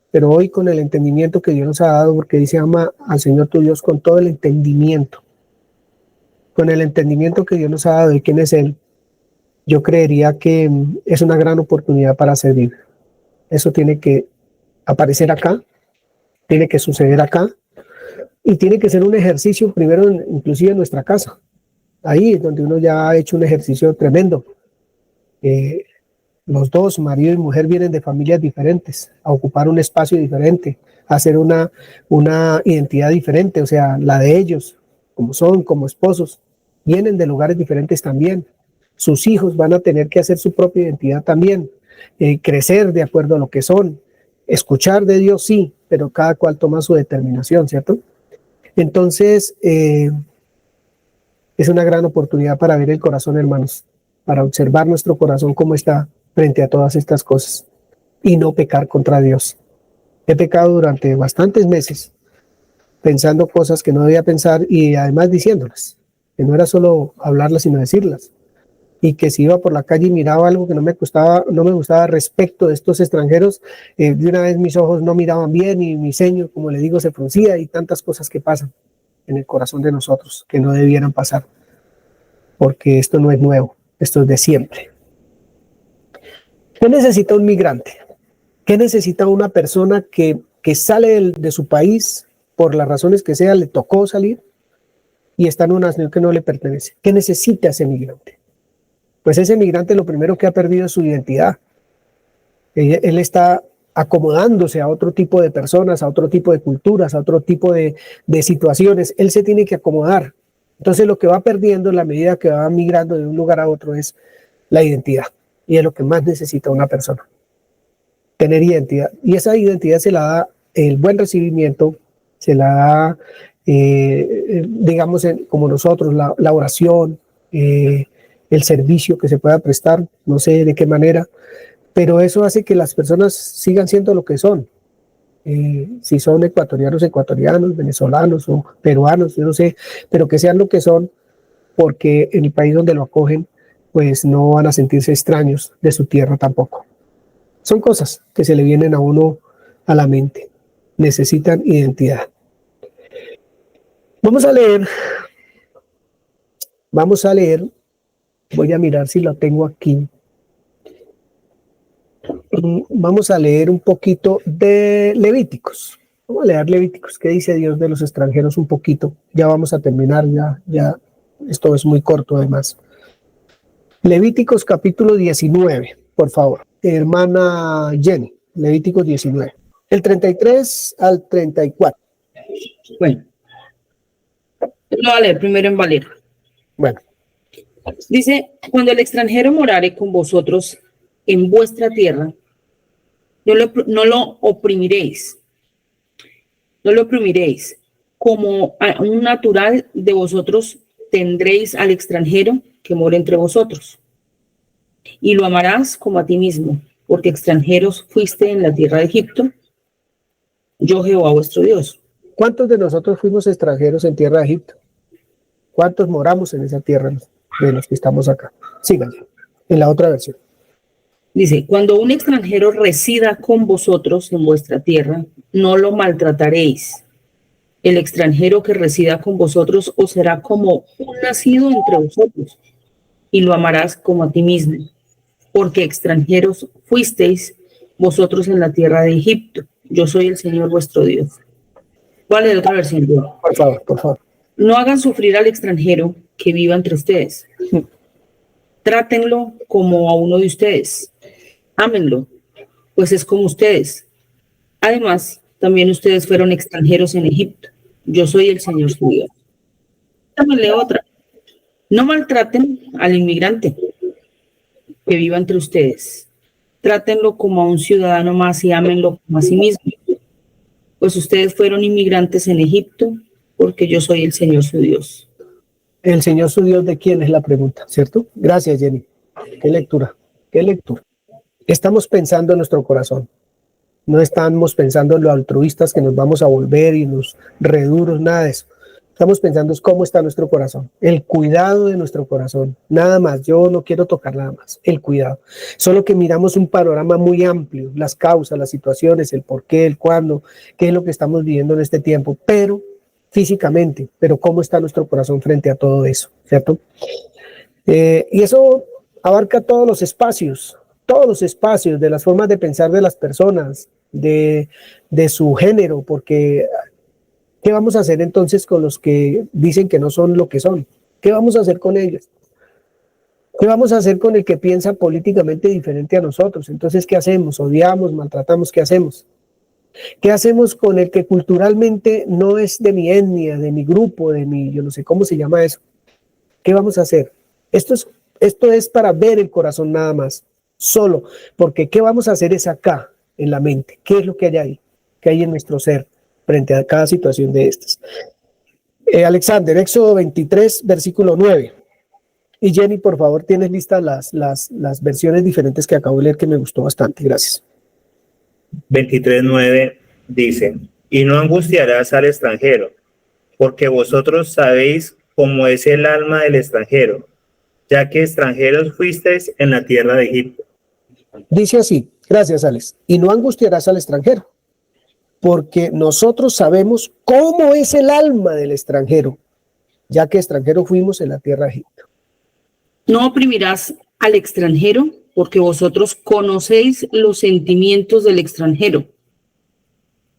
Pero hoy, con el entendimiento que Dios nos ha dado, porque dice ama al Señor tu Dios con todo el entendimiento, con el entendimiento que Dios nos ha dado de quién es Él, yo creería que es una gran oportunidad para servir. Eso tiene que aparecer acá, tiene que suceder acá, y tiene que ser un ejercicio primero, inclusive en nuestra casa. Ahí es donde uno ya ha hecho un ejercicio tremendo. Los dos, marido y mujer, vienen de familias diferentes, a ocupar un espacio diferente, a hacer una identidad diferente, o sea, la de ellos, como son, como esposos, vienen de lugares diferentes también. Sus hijos van a tener que hacer su propia identidad también, crecer de acuerdo a lo que son, escuchar de Dios, sí, pero cada cual toma su determinación, ¿cierto? Entonces, es una gran oportunidad para ver el corazón, hermanos, para observar nuestro corazón cómo está frente a todas estas cosas y no pecar contra Dios. He pecado durante bastantes meses pensando cosas que no debía pensar y además diciéndolas, que no era solo hablarlas sino decirlas, y que si iba por la calle y miraba algo que no me gustaba respecto de estos extranjeros, de una vez mis ojos no miraban bien y mi ceño, como le digo, se fruncía, y tantas cosas que pasan en el corazón de nosotros que no debieran pasar, porque esto no es nuevo, esto es de siempre. ¿Qué necesita un migrante? ¿Qué necesita una persona que sale de su país por las razones que sea, le tocó salir y está en una nación que no le pertenece? ¿Qué necesita ese migrante? Pues ese migrante lo primero que ha perdido es su identidad. Él está acomodándose a otro tipo de personas, a otro tipo de culturas, a otro tipo de situaciones. Él se tiene que acomodar. Entonces lo que va perdiendo en la medida que va migrando de un lugar a otro es la identidad. Y es lo que más necesita una persona. Tener identidad. Y esa identidad se la da el buen recibimiento, se la da, digamos, como nosotros, la oración, el servicio que se pueda prestar, no sé de qué manera, pero eso hace que las personas sigan siendo lo que son. Si son ecuatorianos, venezolanos o peruanos, yo no sé, pero que sean lo que son, porque en el país donde lo acogen, pues no van a sentirse extraños de su tierra tampoco. Son cosas que se le vienen a uno a la mente. Necesitan identidad. Vamos a leer, voy a mirar si lo tengo aquí. Vamos a leer un poquito de Levíticos. Vamos a leer Levíticos. ¿Qué dice Dios de los extranjeros? Un poquito. Ya vamos a terminar, ya esto es muy corto además. Levíticos capítulo 19, por favor. Hermana Jenny, Levíticos 19. El 33 al 34. Bueno, lo voy a leer primero en Valera. Bueno. Dice, cuando el extranjero morare con vosotros en vuestra tierra, no lo oprimiréis. No lo oprimiréis. Como a un natural de vosotros tendréis al extranjero que mora entre vosotros. Y lo amarás como a ti mismo, porque extranjeros fuiste en la tierra de Egipto. Yo, Jehová, vuestro Dios. ¿Cuántos de nosotros fuimos extranjeros en tierra de Egipto? ¿Cuántos moramos en esa tierra de los que estamos acá? Síganme, en la otra versión. Dice, cuando un extranjero resida con vosotros en vuestra tierra, no lo maltrataréis. El extranjero que resida con vosotros os será como un nacido entre vosotros, y lo amarás como a ti mismo, porque extranjeros fuisteis vosotros en la tierra de Egipto. Yo soy el Señor vuestro Dios. ¿Cuál es la otra versión? Por favor, por favor. No hagan sufrir al extranjero que viva entre ustedes. Trátenlo como a uno de ustedes. Ámenlo, pues es como ustedes. Además, también ustedes fueron extranjeros en Egipto. Yo soy el Señor su Dios. Dámele otra. No maltraten al inmigrante que viva entre ustedes. Trátenlo como a un ciudadano más y ámenlo como a sí mismo. Pues ustedes fueron inmigrantes en Egipto, porque yo soy el Señor su Dios. El Señor su Dios, ¿de quién es la pregunta? ¿Cierto? Gracias, Jenny. Qué lectura, qué lectura. Estamos pensando en nuestro corazón. No estamos pensando en lo altruistas que nos vamos a volver y los reduros, nada de eso. Estamos pensando es cómo está nuestro corazón, el cuidado de nuestro corazón, nada más. Yo no quiero tocar nada más, el cuidado. Solo que miramos un panorama muy amplio, las causas, las situaciones, el por qué, el cuándo, qué es lo que estamos viviendo en este tiempo, pero físicamente, pero cómo está nuestro corazón frente a todo eso, ¿cierto? Y eso abarca todos los espacios de las formas de pensar de las personas, de su género, porque ¿qué vamos a hacer entonces con los que dicen que no son lo que son? ¿Qué vamos a hacer con ellos? ¿Qué vamos a hacer con el que piensa políticamente diferente a nosotros? Entonces, ¿qué hacemos? ¿Odiamos, maltratamos? ¿Qué hacemos? ¿Qué hacemos con el que culturalmente no es de mi etnia, de mi grupo, de mi, yo no sé cómo se llama eso? ¿Qué vamos a hacer? Esto es para ver el corazón nada más, solo, porque ¿qué vamos a hacer es acá, en la mente? ¿Qué es lo que hay ahí? que hay en nuestro ser frente a cada situación de estas. Alexander, Éxodo 23, versículo 9. Y Jenny, por favor, tienes listas las versiones diferentes que acabo de leer, que me gustó bastante. Gracias. 23:9 dice: y no angustiarás al extranjero, porque vosotros sabéis cómo es el alma del extranjero, ya que extranjeros fuisteis en la tierra de Egipto. Dice así, gracias Alex, y no angustiarás al extranjero, porque nosotros sabemos cómo es el alma del extranjero, ya que extranjero fuimos en la tierra de Egipto. No oprimirás al extranjero, porque vosotros conocéis los sentimientos del extranjero,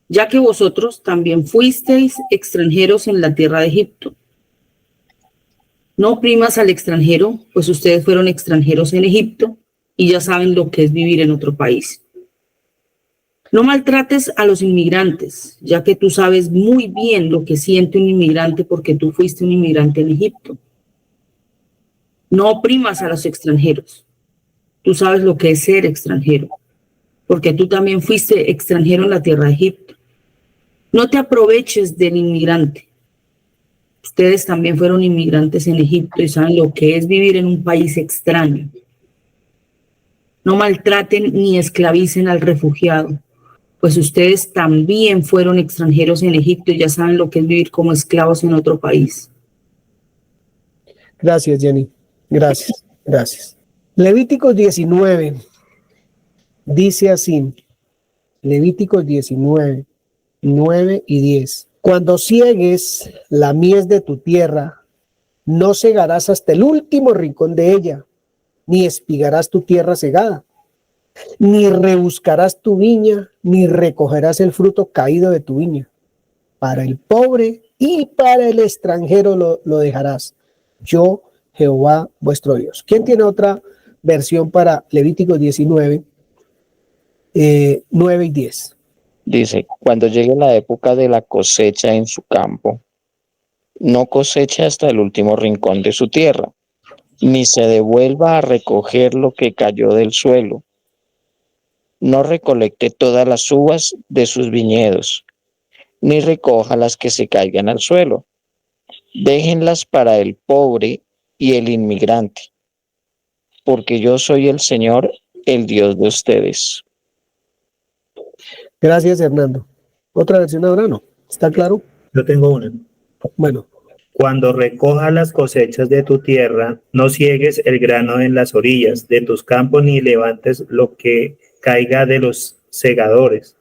ya que vosotros también fuisteis extranjeros en la tierra de Egipto. No oprimas al extranjero, pues ustedes fueron extranjeros en Egipto y ya saben lo que es vivir en otro país. No maltrates a los inmigrantes, ya que tú sabes muy bien lo que siente un inmigrante porque tú fuiste un inmigrante en Egipto. No oprimas a los extranjeros. Tú sabes lo que es ser extranjero, porque tú también fuiste extranjero en la tierra de Egipto. No te aproveches del inmigrante. Ustedes también fueron inmigrantes en Egipto y saben lo que es vivir en un país extraño. No maltraten ni esclavicen al refugiado, pues ustedes también fueron extranjeros en Egipto y ya saben lo que es vivir como esclavos en otro país. Gracias, Jenny. Gracias, gracias. Levíticos 19 dice así, Levíticos 19, 9 y 10. Cuando ciegues la mies de tu tierra, no segarás hasta el último rincón de ella, ni espigarás tu tierra segada, ni rebuscarás tu viña, ni recogerás el fruto caído de tu viña. Para el pobre y para el extranjero lo dejarás. Yo, Jehová, vuestro Dios. ¿Quién tiene otra versión para Levíticos 19, 9 y 10? Dice, cuando llegue la época de la cosecha en su campo, no coseche hasta el último rincón de su tierra, ni se devuelva a recoger lo que cayó del suelo. No recolecte todas las uvas de sus viñedos, ni recoja las que se caigan al suelo. Déjenlas para el pobre y el inmigrante, porque yo soy el Señor, el Dios de ustedes. Gracias, Hernando. Otra versión ahora no. ¿Está claro? Yo tengo una. Bueno, Cuando recojas las cosechas de tu tierra, no ciegues el grano en las orillas de tus campos, ni levantes lo que caiga de los segadores.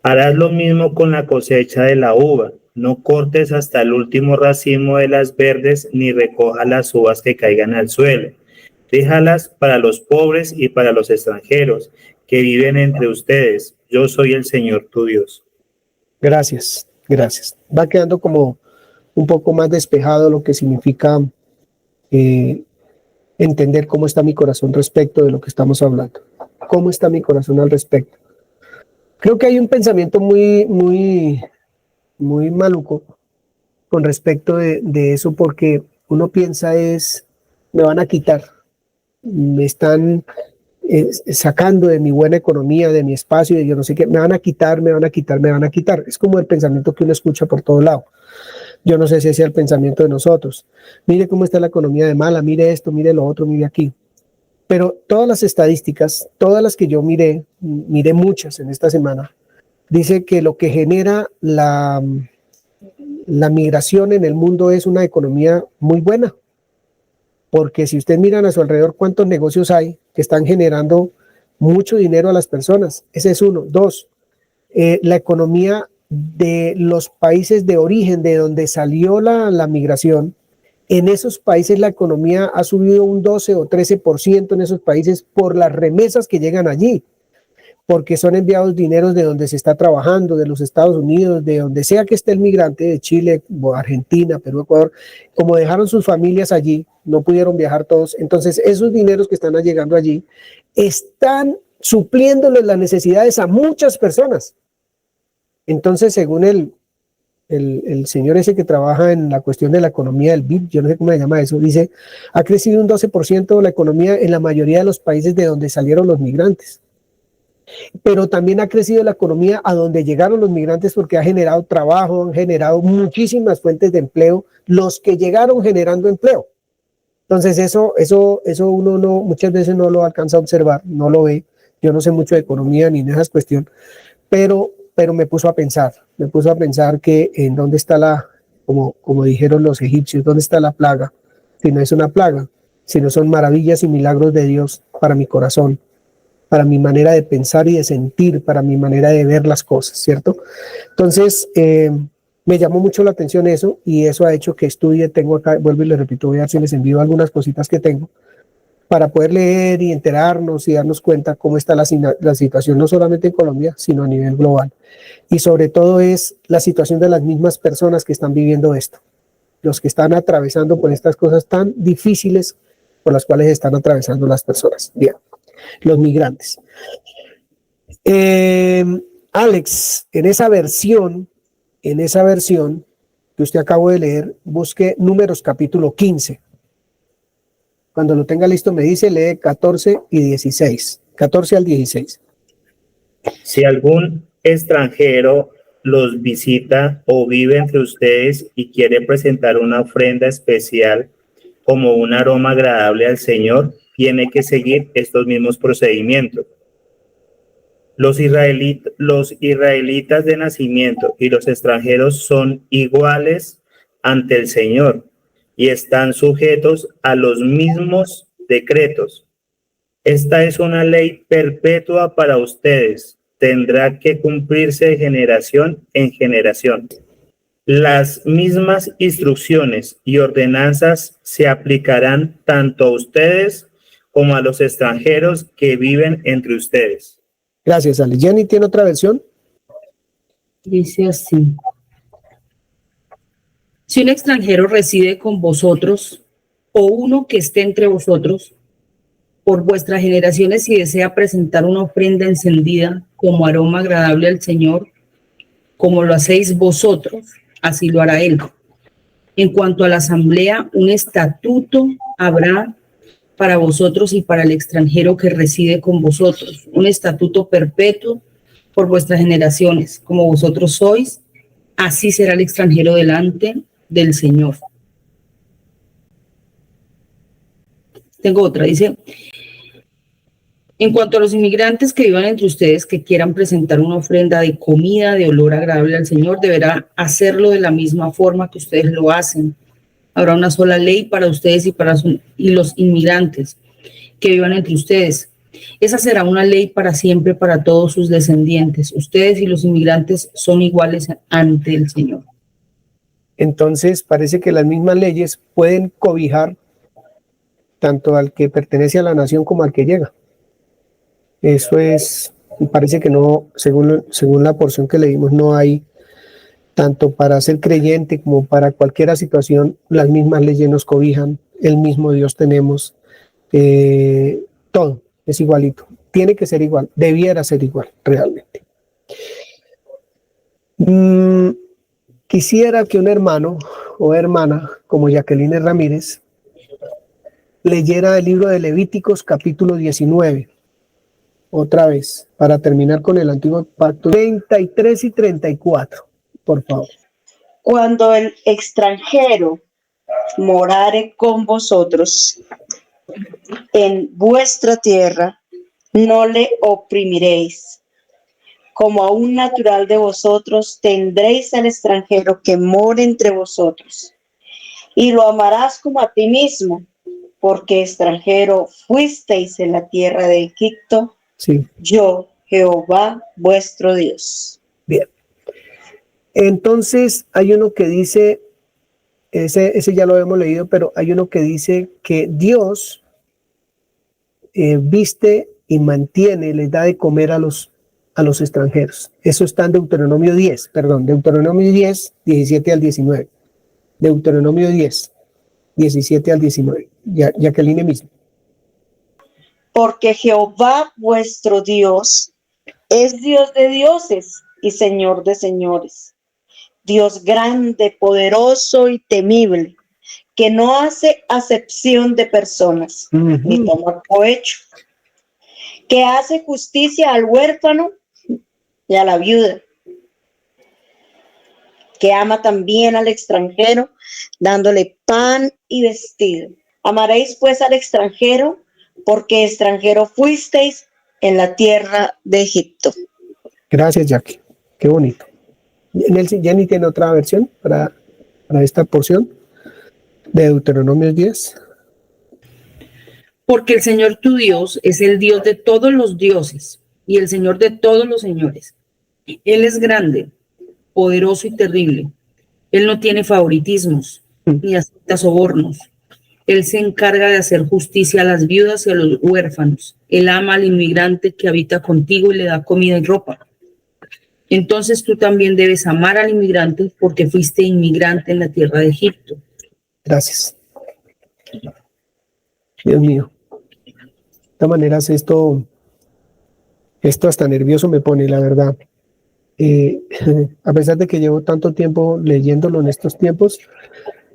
Harás lo mismo con la cosecha de la uva. No cortes hasta el último racimo de las verdes, ni recojas las uvas que caigan al suelo. Déjalas para los pobres y para los extranjeros que viven entre ustedes. Yo soy el Señor tu Dios. gracias, gracias. Va quedando como un poco más despejado lo que significa entender cómo está mi corazón respecto de lo que estamos hablando. ¿Cómo está mi corazón al respecto? Creo que hay un pensamiento muy maluco con respecto de eso, porque uno piensa me van a quitar, me están sacando de mi buena economía, de mi espacio, de yo no sé qué, me van a quitar, me van a quitar, me van a quitar. Es como el pensamiento que uno escucha por todo lado. Yo no sé si ese es el pensamiento de nosotros. Mire cómo está la economía de mala, mire esto, mire lo otro, mire aquí. Pero todas las estadísticas, todas las que yo miré muchas en esta semana, dice que lo que genera la migración en el mundo es una economía muy buena. Porque si ustedes miran a su alrededor cuántos negocios hay que están generando mucho dinero a las personas. Ese es uno. Dos, la economía de los países de origen, de donde salió la migración, en esos países la economía ha subido un 12 o 13% en esos países por las remesas que llegan allí, porque son enviados dineros de donde se está trabajando, de los Estados Unidos, de donde sea que esté el migrante, de Chile, Argentina, Perú, Ecuador, como dejaron sus familias allí, no pudieron viajar todos, entonces esos dineros que están llegando allí están supliéndoles las necesidades a muchas personas. Entonces, según el señor ese que trabaja en la cuestión de la economía del BIP, yo no sé cómo se llama eso, dice, ha crecido un 12% la economía en la mayoría de los países de donde salieron los migrantes. pero también ha crecido la economía a donde llegaron los migrantes porque ha generado trabajo, han generado muchísimas fuentes de empleo, los que llegaron generando empleo. Entonces eso uno no, muchas veces no lo alcanza a observar, no lo ve. Yo no sé mucho de economía ni de esas cuestiones, pero me puso a pensar que en dónde está como dijeron los egipcios, dónde está la plaga, si no es una plaga, si no son maravillas y milagros de Dios para mi corazón, para mi manera de pensar y de sentir, para mi manera de ver las cosas, ¿cierto? Entonces, me llamó mucho la atención eso y eso ha hecho que estudie, tengo acá, vuelvo y le repito, voy a ver si les envío algunas cositas que tengo para poder leer y enterarnos y darnos cuenta cómo está la situación, no solamente en Colombia, sino a nivel global. Y sobre todo es la situación de las mismas personas que están viviendo esto, los que están atravesando por estas cosas tan difíciles por las cuales están atravesando las personas. Bien, los migrantes. Alex, en esa versión que usted acabó de leer, busque Números capítulo 15. Cuando lo tenga listo me dice, lee 14 y 16. 14 al 16. Si algún extranjero los visita o vive entre ustedes y quiere presentar una ofrenda especial como un aroma agradable al Señor, tiene que seguir estos mismos procedimientos. Los israelitas de nacimiento y los extranjeros son iguales ante el Señor y están sujetos a los mismos decretos. Esta es una ley perpetua para ustedes. Tendrá que cumplirse de generación en generación. Las mismas instrucciones y ordenanzas se aplicarán tanto a ustedes como a los extranjeros que viven entre ustedes. Gracias, Alex. ¿Jenny tiene otra versión? Dice así. Si un extranjero reside con vosotros o uno que esté entre vosotros, por vuestras generaciones y desea presentar una ofrenda encendida como aroma agradable al Señor, como lo hacéis vosotros, así lo hará él. En cuanto a la asamblea, un estatuto habrá para vosotros y para el extranjero que reside con vosotros, un estatuto perpetuo por vuestras generaciones, como vosotros sois, así será el extranjero delante del Señor. Tengo otra, dice, en cuanto a los inmigrantes que vivan entre ustedes que quieran presentar una ofrenda de comida de olor agradable al Señor, deberá hacerlo de la misma forma que ustedes lo hacen. Habrá una sola ley para ustedes y los inmigrantes que vivan entre ustedes. Esa será una ley para siempre para todos sus descendientes. Ustedes y los inmigrantes son iguales ante el Señor. Entonces, parece que las mismas leyes pueden cobijar tanto al que pertenece a la nación como al que llega. Eso es, parece que no, según la porción que leímos, no hay, tanto para ser creyente como para cualquier situación, las mismas leyes nos cobijan, el mismo Dios tenemos, todo es igualito, tiene que ser igual, debiera ser igual, realmente. Quisiera que un hermano o hermana como Jacqueline Ramírez leyera el libro de Levíticos capítulo 19, otra vez, para terminar con el antiguo pacto, 33 y 34, por favor. Cuando el extranjero morare con vosotros en vuestra tierra, no le oprimiréis. Como a un natural de vosotros, tendréis al extranjero que more entre vosotros, y lo amarás como a ti mismo, porque extranjero fuisteis en la tierra de Egipto, Sí. Yo, Jehová, vuestro Dios. Bien. Entonces, hay uno que dice, ese ya lo hemos leído, pero hay uno que dice que Dios viste y mantiene, les da de comer a los extranjeros. Eso está en Deuteronomio 10, 17 al 19. Deuteronomio 10, 17 al 19. Jacqueline mismo. Porque Jehová vuestro Dios es Dios de dioses y Señor de señores, Dios grande, poderoso y temible, que no hace acepción de personas, ni toma cohecho, que hace justicia al huérfano y a la viuda, que ama también al extranjero, dándole pan y vestido. Amaréis pues al extranjero, porque extranjero fuisteis en la tierra de Egipto. Gracias, Jackie. Qué bonito. Nelson, ¿Jenny tiene otra versión para esta porción de Deuteronomio 10? Porque el Señor tu Dios es el Dios de todos los dioses y el Señor de todos los señores. Él es grande, poderoso y terrible. Él no tiene favoritismos ni acepta sobornos. Él se encarga de hacer justicia a las viudas y a los huérfanos. Él ama al inmigrante que habita contigo y le da comida y ropa. Entonces tú también debes amar al inmigrante porque fuiste inmigrante en la tierra de Egipto. Gracias. Dios mío. De todas maneras, esto hasta nervioso me pone, la verdad. A pesar de que llevo tanto tiempo leyéndolo en estos tiempos,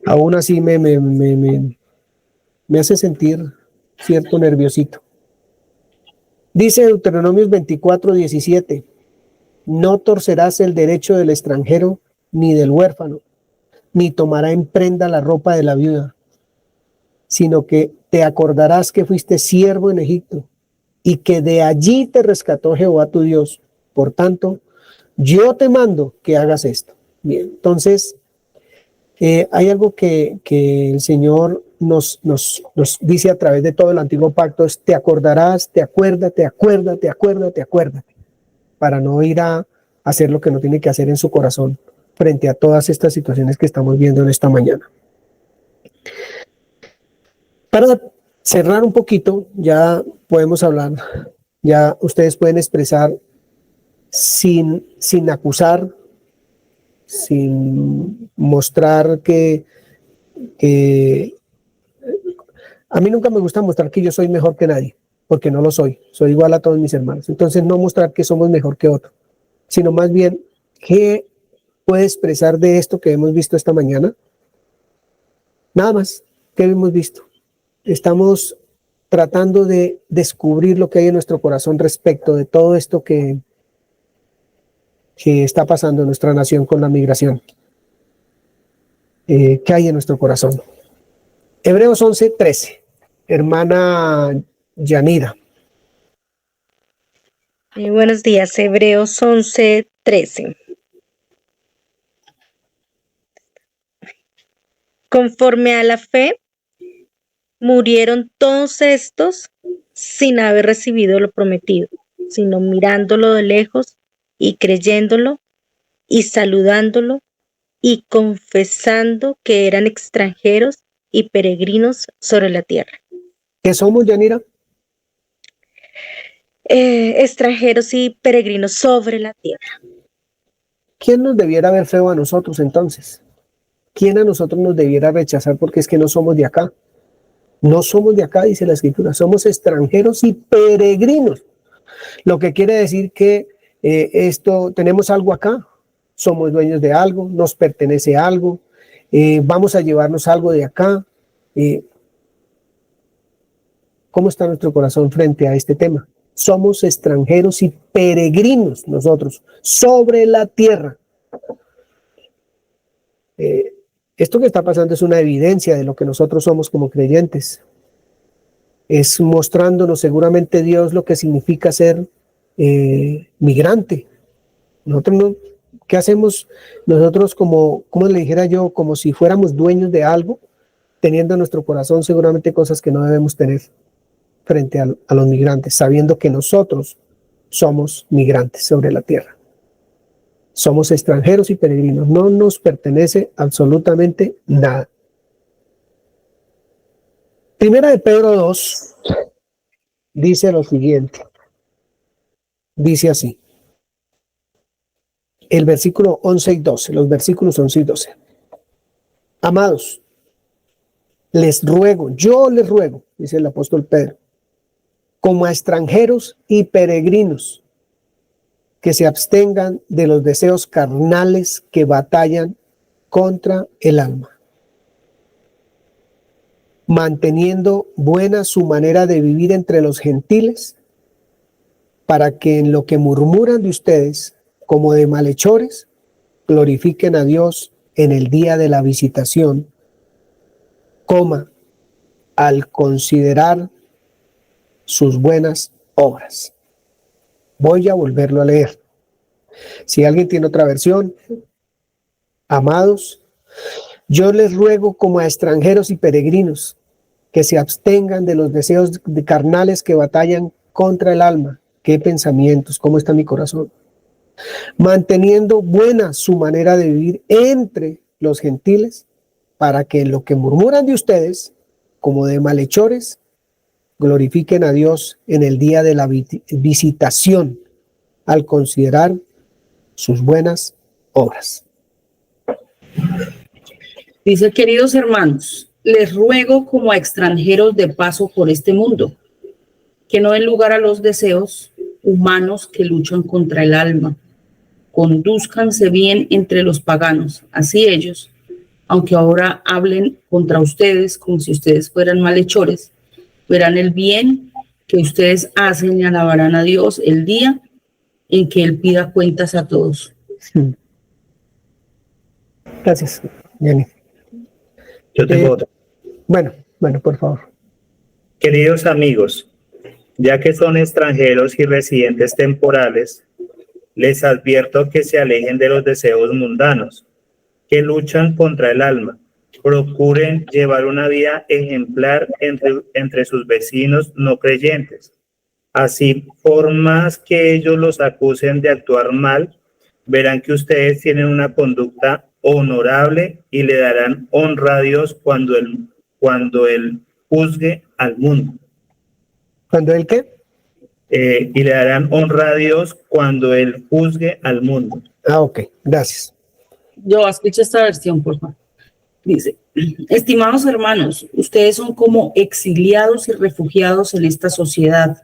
aún así me hace sentir cierto nerviosito. Dice Deuteronomios 24:17, no torcerás el derecho del extranjero ni del huérfano, ni tomará en prenda la ropa de la viuda, sino que te acordarás que fuiste siervo en Egipto y que de allí te rescató Jehová tu Dios. Por tanto, yo te mando que hagas esto. Bien, entonces, hay algo que el Señor nos dice a través de todo el antiguo pacto, es te acordarás, te acuérdate, para no ir a hacer lo que no tiene que hacer en su corazón frente a todas estas situaciones que estamos viendo en esta mañana. Para cerrar un poquito, ya podemos hablar, ya ustedes pueden expresar sin acusar, sin mostrar que a mí nunca me gusta mostrar que yo soy mejor que nadie, porque no lo soy igual a todos mis hermanos. Entonces no mostrar que somos mejor que otro, sino más bien qué puede expresar de esto que hemos visto esta mañana. Nada más, ¿qué hemos visto? Estamos tratando de descubrir lo que hay en nuestro corazón respecto de todo esto que está pasando en nuestra nación con la migración. ¿Qué hay en nuestro corazón? Hebreos 11:13. Hermana Yanira. Buenos días, Hebreos 11:13. Conforme a la fe, murieron todos estos sin haber recibido lo prometido, sino mirándolo de lejos y creyéndolo y saludándolo y confesando que eran extranjeros y peregrinos sobre la tierra. ¿Qué somos, Yanira? Extranjeros y peregrinos sobre la tierra. ¿Quién nos debiera ver feo a nosotros entonces? ¿Quién a nosotros nos debiera rechazar porque es que no somos de acá? No somos de acá, dice la Escritura, somos extranjeros y peregrinos. Lo que quiere decir que tenemos algo acá, somos dueños de algo, nos pertenece algo, vamos a llevarnos algo de acá. ¿Cómo está nuestro corazón frente a este tema? Somos extranjeros y peregrinos nosotros sobre la tierra. Esto que está pasando es una evidencia de lo que nosotros somos como creyentes. Es mostrándonos seguramente Dios lo que significa ser migrante. Nosotros no, ¿qué hacemos nosotros como le dijera yo, como si fuéramos dueños de algo, teniendo en nuestro corazón seguramente cosas que no debemos tener frente a los migrantes, sabiendo que nosotros somos migrantes sobre la tierra? Somos extranjeros y peregrinos, no nos pertenece absolutamente nada. Primera de Pedro 2 dice lo siguiente, dice así, el versículo 11 y 12, los versículos 11 y 12. Amados, yo les ruego, dice el apóstol Pedro, como a extranjeros y peregrinos, que se abstengan de los deseos carnales que batallan contra el alma, manteniendo buena su manera de vivir entre los gentiles, para que en lo que murmuran de ustedes, como de malhechores, glorifiquen a Dios en el día de la visitación, al considerar sus buenas obras. Voy a volverlo a leer. Si alguien tiene otra versión, amados, yo les ruego como a extranjeros y peregrinos que se abstengan de los deseos carnales que batallan contra el alma. ¿Qué pensamientos? ¿Cómo está mi corazón? Manteniendo buena su manera de vivir entre los gentiles, para que en lo que murmuran de ustedes, como de malhechores, glorifiquen a Dios en el día de la visitación, al considerar sus buenas obras. Dice, queridos hermanos, les ruego como a extranjeros de paso por este mundo, que no den lugar a los deseos humanos que luchan contra el alma. Condúzcanse bien entre los paganos, así ellos, aunque ahora hablen contra ustedes como si ustedes fueran malhechores, verán el bien que ustedes hacen y alabarán a Dios el día en que Él pida cuentas a todos. Gracias, Jenny. Yo tengo otra. Bueno, por favor. Queridos amigos, ya que son extranjeros y residentes temporales, les advierto que se alejen de los deseos mundanos, que luchan contra el alma. Procuren llevar una vida ejemplar entre sus vecinos no creyentes. Así, por más que ellos los acusen de actuar mal, verán que ustedes tienen una conducta honorable y le darán honra a Dios cuando él juzgue al mundo. ¿Cuándo Él qué? Y le darán honra a Dios cuando Él juzgue al mundo. Ok, gracias. Yo escucho esta versión, por favor. Dice, estimados hermanos, ustedes son como exiliados y refugiados en esta sociedad.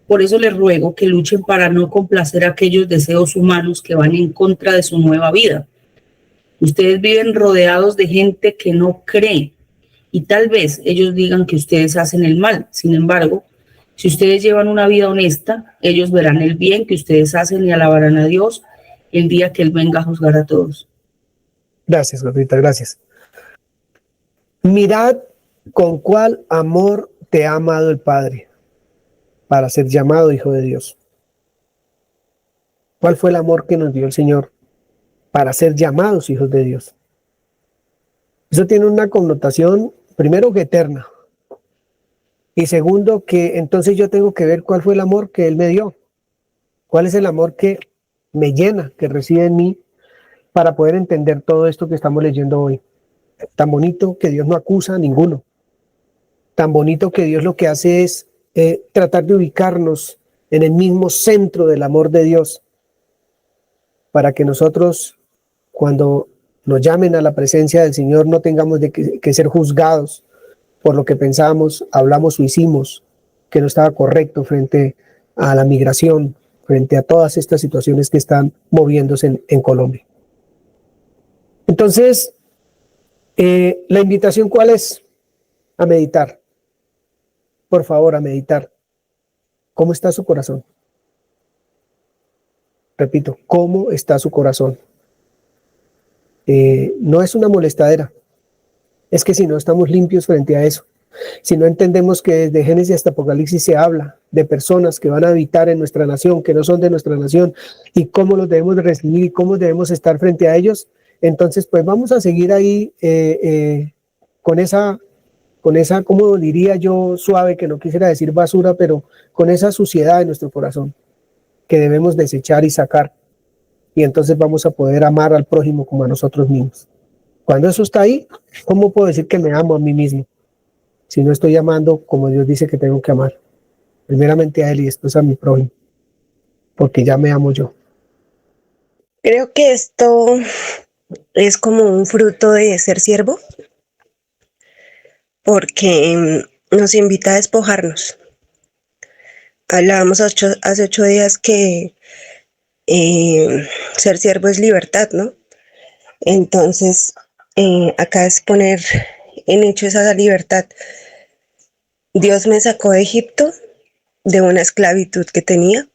Por eso les ruego que luchen para no complacer aquellos deseos humanos que van en contra de su nueva vida. Ustedes viven rodeados de gente que no cree y tal vez ellos digan que ustedes hacen el mal. Sin embargo, si ustedes llevan una vida honesta, ellos verán el bien que ustedes hacen y alabarán a Dios el día que Él venga a juzgar a todos. Gracias, Gordita, gracias. Mirad con cuál amor te ha amado el Padre para ser llamado hijo de Dios. ¿Cuál fue el amor que nos dio el Señor para ser llamados hijos de Dios? Eso tiene una connotación, primero, que eterna. Y segundo, que entonces yo tengo que ver cuál fue el amor que Él me dio. ¿Cuál es el amor que me llena, que reside en mí, para poder entender todo esto que estamos leyendo hoy? Tan bonito que Dios no acusa a ninguno. Tan bonito que Dios lo que hace es tratar de ubicarnos en el mismo centro del amor de Dios, para que nosotros, cuando nos llamen a la presencia del Señor, no tengamos que ser juzgados por lo que pensamos, hablamos o hicimos que no estaba correcto frente a la migración, frente a todas estas situaciones que están moviéndose en Colombia. Entonces, la invitación, ¿cuál es? A meditar. Por favor, a meditar. ¿Cómo está su corazón? Repito, ¿cómo está su corazón? No es una molestadera. Es que si no estamos limpios frente a eso, si no entendemos que desde Génesis hasta Apocalipsis se habla de personas que van a habitar en nuestra nación, que no son de nuestra nación, y cómo los debemos de recibir y cómo debemos estar frente a ellos, entonces pues vamos a seguir ahí con esa, como diría yo, suave, que no quisiera decir basura, pero con esa suciedad en nuestro corazón que debemos desechar y sacar, y entonces vamos a poder amar al prójimo como a nosotros mismos. Cuando eso está ahí, ¿cómo puedo decir que me amo a mí mismo si no estoy amando como Dios dice que tengo que amar? Primeramente a Él y después a mi prójimo, porque ya me amo yo. Creo que esto es como un fruto de ser siervo, porque nos invita a despojarnos. Hablábamos hace 8 días que ser siervo es libertad, ¿no? Entonces, acá es poner en hecho esa libertad. Dios me sacó de Egipto de una esclavitud que tenía.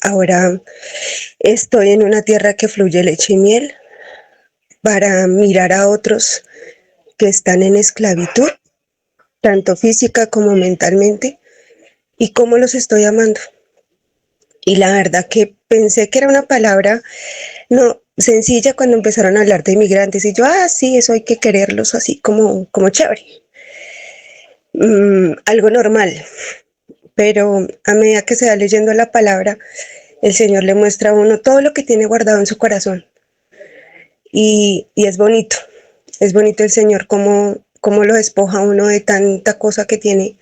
Ahora estoy en una tierra que fluye leche y miel para mirar a otros que están en esclavitud, tanto física como mentalmente, y cómo los estoy amando. Y la verdad que pensé que era una palabra no sencilla cuando empezaron a hablar de inmigrantes y yo, sí, eso hay que quererlos así como chévere. Algo normal, pero a medida que se va leyendo la palabra, el Señor le muestra a uno todo lo que tiene guardado en su corazón. Y es bonito el Señor cómo lo despoja a uno de tanta cosa que tiene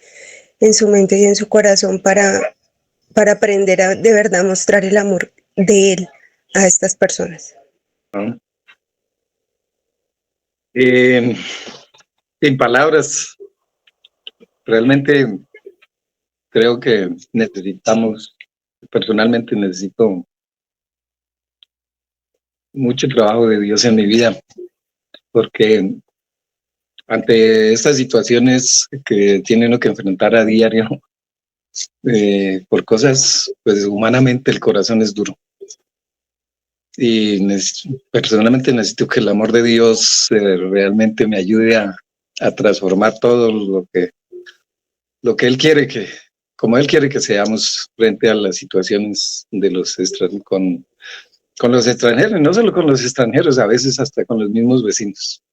en su mente y en su corazón para aprender a de verdad mostrar el amor de Él a estas personas. ¿No? En palabras, realmente creo que personalmente necesito mucho trabajo de Dios en mi vida, porque ante estas situaciones que tiene uno que enfrentar a diario, por cosas, pues humanamente el corazón es duro. Y personalmente necesito que el amor de Dios realmente me ayude a transformar todo lo que Él quiere como Él quiere que seamos frente a las situaciones de con los extranjeros, no solo con los extranjeros, a veces hasta con los mismos vecinos.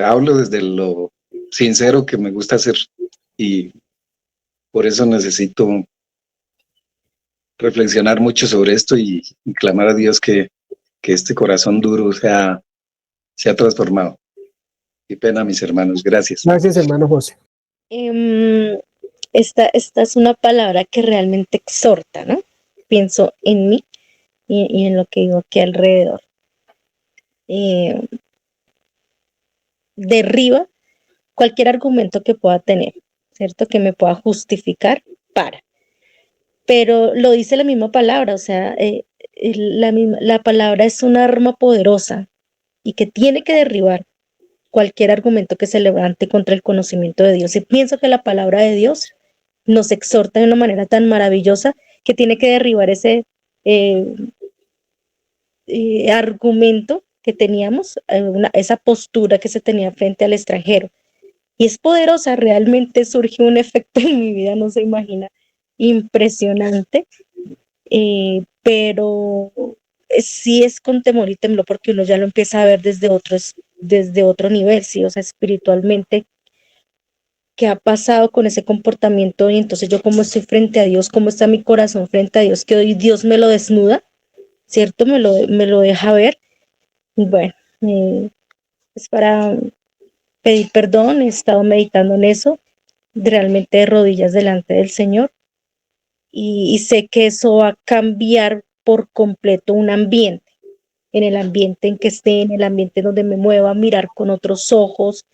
Hablo desde lo sincero que me gusta hacer y por eso necesito reflexionar mucho sobre esto y clamar a Dios que este corazón duro sea transformado. Qué pena, mis hermanos. Gracias. Gracias, hermano José. Esta es una palabra que realmente exhorta, ¿no? Pienso en mí y en lo que digo aquí alrededor. Derriba cualquier argumento que pueda tener, ¿cierto? Que me pueda justificar pero lo dice la misma palabra, o sea, la palabra es un arma poderosa y que tiene que derribar cualquier argumento que se levante contra el conocimiento de Dios. Y pienso que la palabra de Dios nos exhorta de una manera tan maravillosa que tiene que derribar ese argumento que teníamos, esa postura que se tenía frente al extranjero. Y es poderosa, realmente surge un efecto en mi vida, no se imagina, impresionante, pero sí es con temor y temblor porque uno ya lo empieza a ver desde otro nivel, sí, o sea, espiritualmente, qué ha pasado con ese comportamiento y entonces yo cómo estoy frente a Dios, cómo está mi corazón frente a Dios, que hoy Dios me lo desnuda, ¿cierto? Me lo deja ver. Bueno, es para pedir perdón, he estado meditando en eso, realmente de rodillas delante del Señor y sé que eso va a cambiar por completo un ambiente, en el ambiente en que esté, en el ambiente donde me mueva, mirar con otros ojos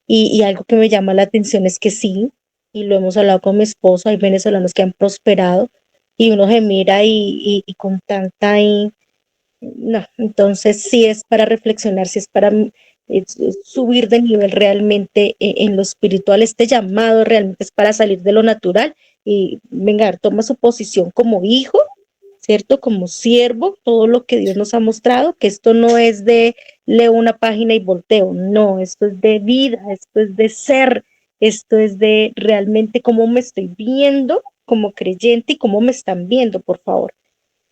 y algo que me llama la atención es que sí, y lo hemos hablado con mi esposo, hay venezolanos que han prosperado y uno se mira y con tanta... no, entonces sí es para reflexionar, sí es para subir de nivel realmente en lo espiritual, este llamado realmente es para salir de lo natural y venga, toma su posición como hijo, ¿cierto? Como siervo, todo lo que Dios nos ha mostrado, que esto no es de leo una página y volteo, no, esto es de vida, esto es de ser, esto es de realmente cómo me estoy viendo como creyente y cómo me están viendo, por favor.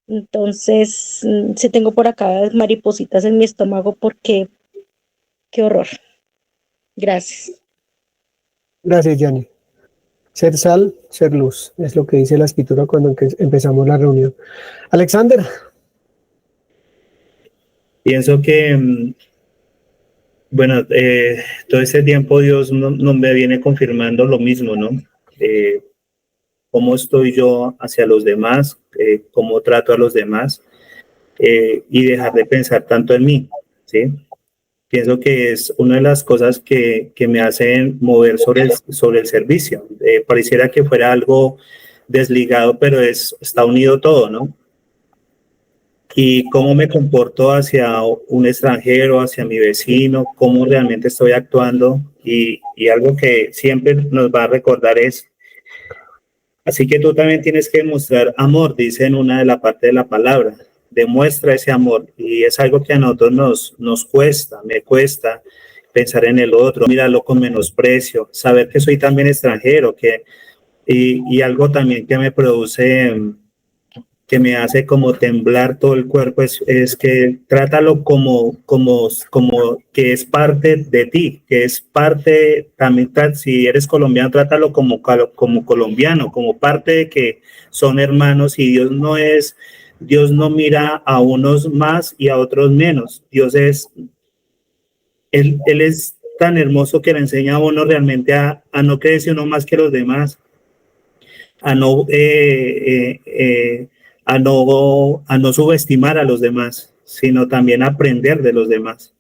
Entonces, sí tengo por acá maripositas en mi estómago porque qué horror. Gracias. Gracias, Yanni. Ser sal, ser luz, es lo que dice la escritura cuando empezamos la reunión. Alexander. Pienso que, bueno, todo ese tiempo Dios no me viene confirmando lo mismo, ¿no? Cómo estoy yo hacia los demás, cómo trato a los demás y dejar de pensar tanto en mí, ¿sí? Pienso que es una de las cosas que me hacen mover sobre el servicio. Pareciera que fuera algo desligado, pero está unido todo, ¿no? y cómo me comporto hacia un extranjero, hacia mi vecino, cómo realmente estoy actuando y algo que siempre nos va a recordar es, así que tú también tienes que mostrar amor, dice en una de la parte de la palabra, demuestra ese amor y es algo que a nosotros nos cuesta, me cuesta pensar en el otro, míralo con menosprecio, saber que soy también extranjero, y algo también que me produce, que me hace como temblar todo el cuerpo es que trátalo como que es parte de ti, que es parte también, si eres colombiano, trátalo como colombiano, como parte de que son hermanos y Dios no mira a unos más y a otros menos. Él es tan hermoso que le enseña a uno realmente a no creerse uno más que los demás, a no a no subestimar a los demás, sino también aprender de los demás.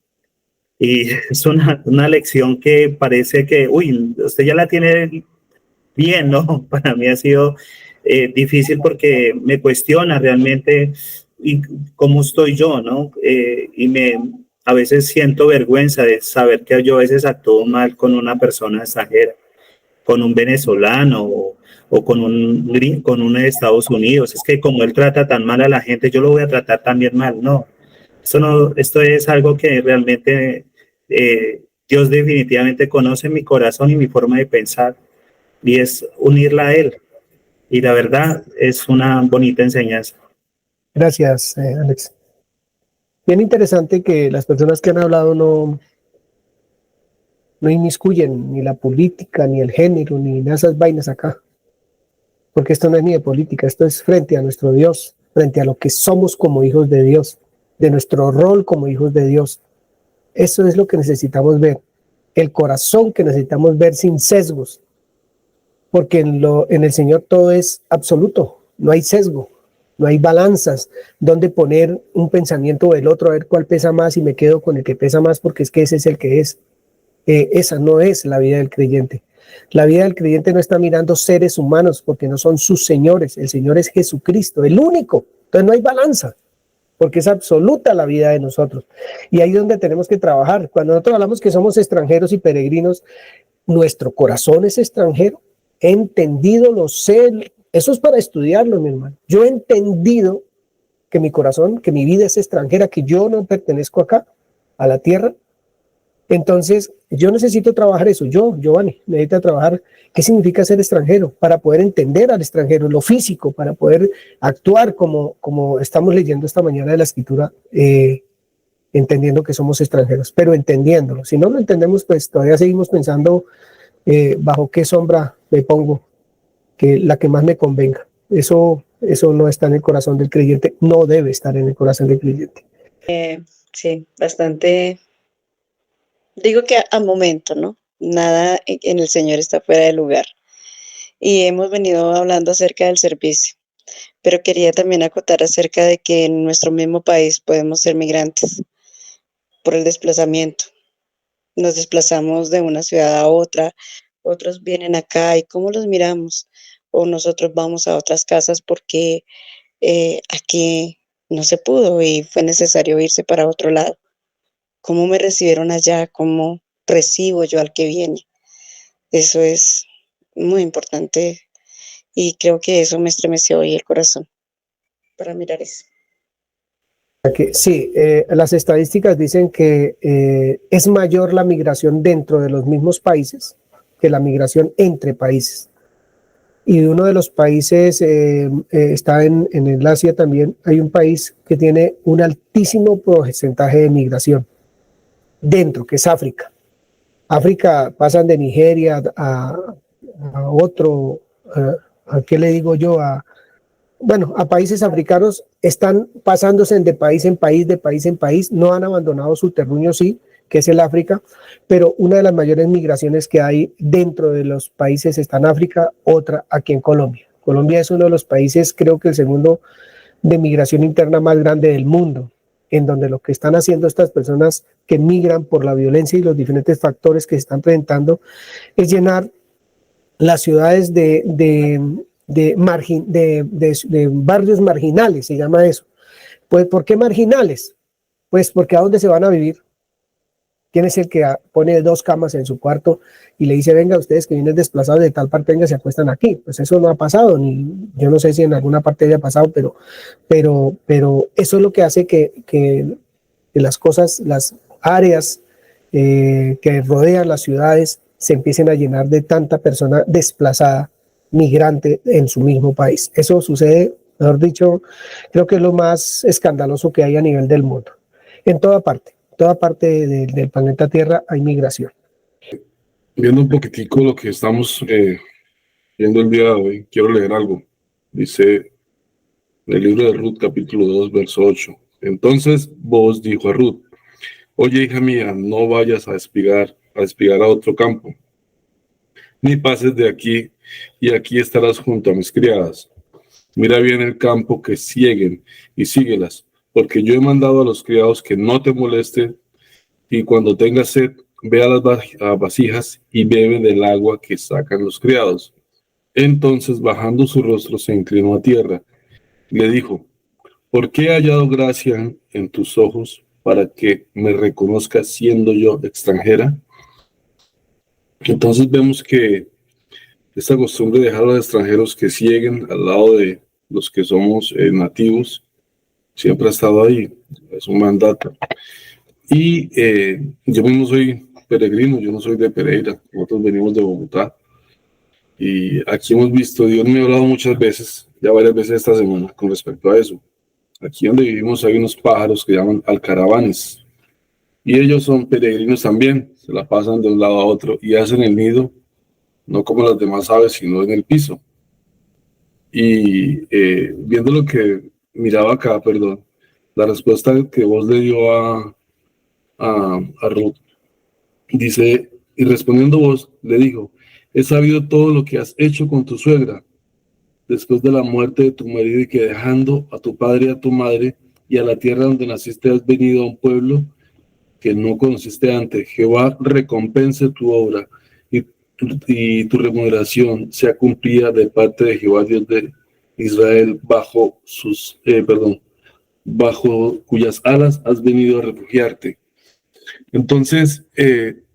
Y es una lección que parece que, uy, usted ya la tiene bien, ¿no? Para mí ha sido difícil porque me cuestiona realmente cómo estoy yo, ¿no? A veces siento vergüenza de saber que yo a veces actúo mal con una persona extranjera, con un venezolano o con uno de Estados Unidos. Es que como él trata tan mal a la gente, yo lo voy a tratar también mal. No, esto es algo que realmente Dios definitivamente conoce mi corazón y mi forma de pensar y es unirla a Él. Y la verdad es una bonita enseñanza. Gracias, Alex. Bien interesante que las personas que han hablado no inmiscuyen ni la política, ni el género, ni nada de esas vainas acá. Porque esto no es ni de política, esto es frente a nuestro Dios, frente a lo que somos como hijos de Dios, de nuestro rol como hijos de Dios. Eso es lo que necesitamos ver, el corazón que necesitamos ver sin sesgos, porque en el Señor todo es absoluto, no hay sesgo, no hay balanzas, donde poner un pensamiento del otro, a ver cuál pesa más y me quedo con el que pesa más porque es que ese es el que es. Esa no es la vida del creyente. La vida del creyente no está mirando seres humanos porque no son sus señores. El Señor es Jesucristo, el único. Entonces no hay balanza porque es absoluta la vida de nosotros. Y ahí es donde tenemos que trabajar. Cuando nosotros hablamos que somos extranjeros y peregrinos, nuestro corazón es extranjero. He entendido, lo sé. Eso es para estudiarlo, mi hermano. Yo he entendido que mi corazón, que mi vida es extranjera, que yo no pertenezco acá, a la tierra. Entonces, yo necesito trabajar eso. Giovanni, necesito trabajar qué significa ser extranjero para poder entender al extranjero, lo físico, para poder actuar como estamos leyendo esta mañana de la Escritura, entendiendo que somos extranjeros, pero entendiéndolo. Si no lo entendemos, pues todavía seguimos pensando bajo qué sombra me pongo, que la que más me convenga. Eso no está en el corazón del creyente, no debe estar en el corazón del creyente. Sí, bastante. Digo que a momento, ¿no? Nada en el Señor está fuera de lugar. Y hemos venido hablando acerca del servicio, pero quería también acotar acerca de que en nuestro mismo país podemos ser migrantes por el desplazamiento. Nos desplazamos de una ciudad a otra, otros vienen acá y cómo los miramos, o nosotros vamos a otras casas porque aquí no se pudo y fue necesario irse para otro lado. ¿Cómo me recibieron allá? ¿Cómo recibo yo al que viene? Eso es muy importante y creo que eso me estremeció hoy el corazón para mirar eso. Sí, las estadísticas dicen que es mayor la migración dentro de los mismos países que la migración entre países. Y uno de los países está en el Asia también. Hay un país que tiene un altísimo porcentaje de migración dentro, que es África. África pasan de Nigeria a otro, ¿a qué le digo yo? A países africanos están pasándose de país en país, de país en país, no han abandonado su terruño, sí, que es el África, pero una de las mayores migraciones que hay dentro de los países está en África, otra aquí en Colombia. Colombia es uno de los países, creo que el segundo de migración interna más grande del mundo, en donde lo que están haciendo estas personas que migran por la violencia y los diferentes factores que se están presentando es llenar las ciudades de barrios marginales, se llama eso, Pues, ¿por qué marginales? Pues porque ¿a dónde se van a vivir? ¿Quién es el que pone 2 camas en su cuarto y le dice, venga, ustedes que vienen desplazados de tal parte, venga, se acuestan aquí? Pues eso no ha pasado, ni yo no sé si en alguna parte haya pasado, pero eso es lo que hace que las cosas, las áreas que rodean las ciudades se empiecen a llenar de tanta persona desplazada, migrante en su mismo país. Eso sucede, mejor dicho, creo que es lo más escandaloso que hay a nivel del mundo. En toda parte del planeta Tierra hay migración. Viendo un poquitico lo que estamos viendo el día de hoy, quiero leer algo. Dice en el libro de Ruth, capítulo 2, verso 8. Entonces Boaz dijo a Ruth, oye, hija mía, no vayas a espigar a otro campo, ni pases de aquí, y aquí estarás junto a mis criadas. Mira bien el campo que sieguen y síguelas, porque yo he mandado a los criados que no te molesten, y cuando tengas sed, ve a las vasijas y bebe del agua que sacan los criados. Entonces, bajando su rostro, se inclinó a tierra y le dijo, ¿por qué he hallado gracia en tus ojos para que me reconozcas siendo yo extranjera? Entonces vemos que esta costumbre de dejar a los extranjeros que sieguen al lado de los que somos nativos siempre ha estado ahí, es un mandato. Y yo mismo soy peregrino, yo no soy de Pereira, nosotros venimos de Bogotá. Y aquí hemos visto, Dios me ha hablado muchas veces, ya varias veces esta semana, con respecto a eso. Aquí donde vivimos hay unos pájaros que llaman alcaravanes. Y ellos son peregrinos también, se la pasan de un lado a otro y hacen el nido, no como las demás aves, sino en el piso. Y viendo lo que miraba acá, perdón, la respuesta que vos le dio a Ruth, dice, y respondiendo vos, le dijo, he sabido todo lo que has hecho con tu suegra, después de la muerte de tu marido, y que dejando a tu padre y a tu madre, y a la tierra donde naciste, has venido a un pueblo que no conociste antes. Jehová recompense tu obra, y tu remuneración sea cumplida de parte de Jehová, Dios de Israel, bajo cuyas alas has venido a refugiarte. Entonces,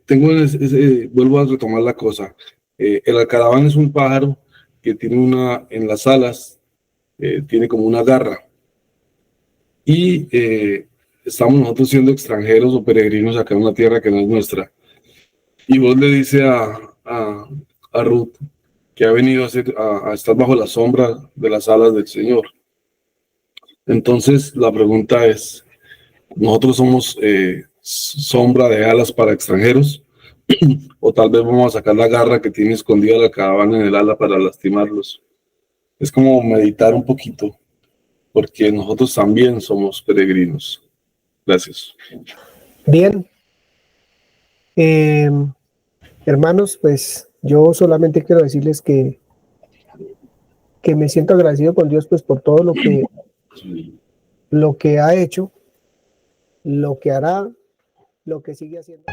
vuelvo a retomar la cosa. El alcaraván es un pájaro que tiene en las alas, tiene como una garra. Y estamos nosotros siendo extranjeros o peregrinos acá en una tierra que no es nuestra. Y vos le dice a Ruth que ha venido a estar bajo la sombra de las alas del Señor. Entonces, la pregunta es, ¿nosotros somos sombra de alas para extranjeros? O tal vez vamos a sacar la garra que tiene escondida la caravana en el ala para lastimarlos. Es como meditar un poquito, porque nosotros también somos peregrinos. Gracias. Bien. Hermanos, pues yo solamente quiero decirles que me siento agradecido con Dios pues por todo lo que ha hecho, lo que hará, lo que sigue haciendo.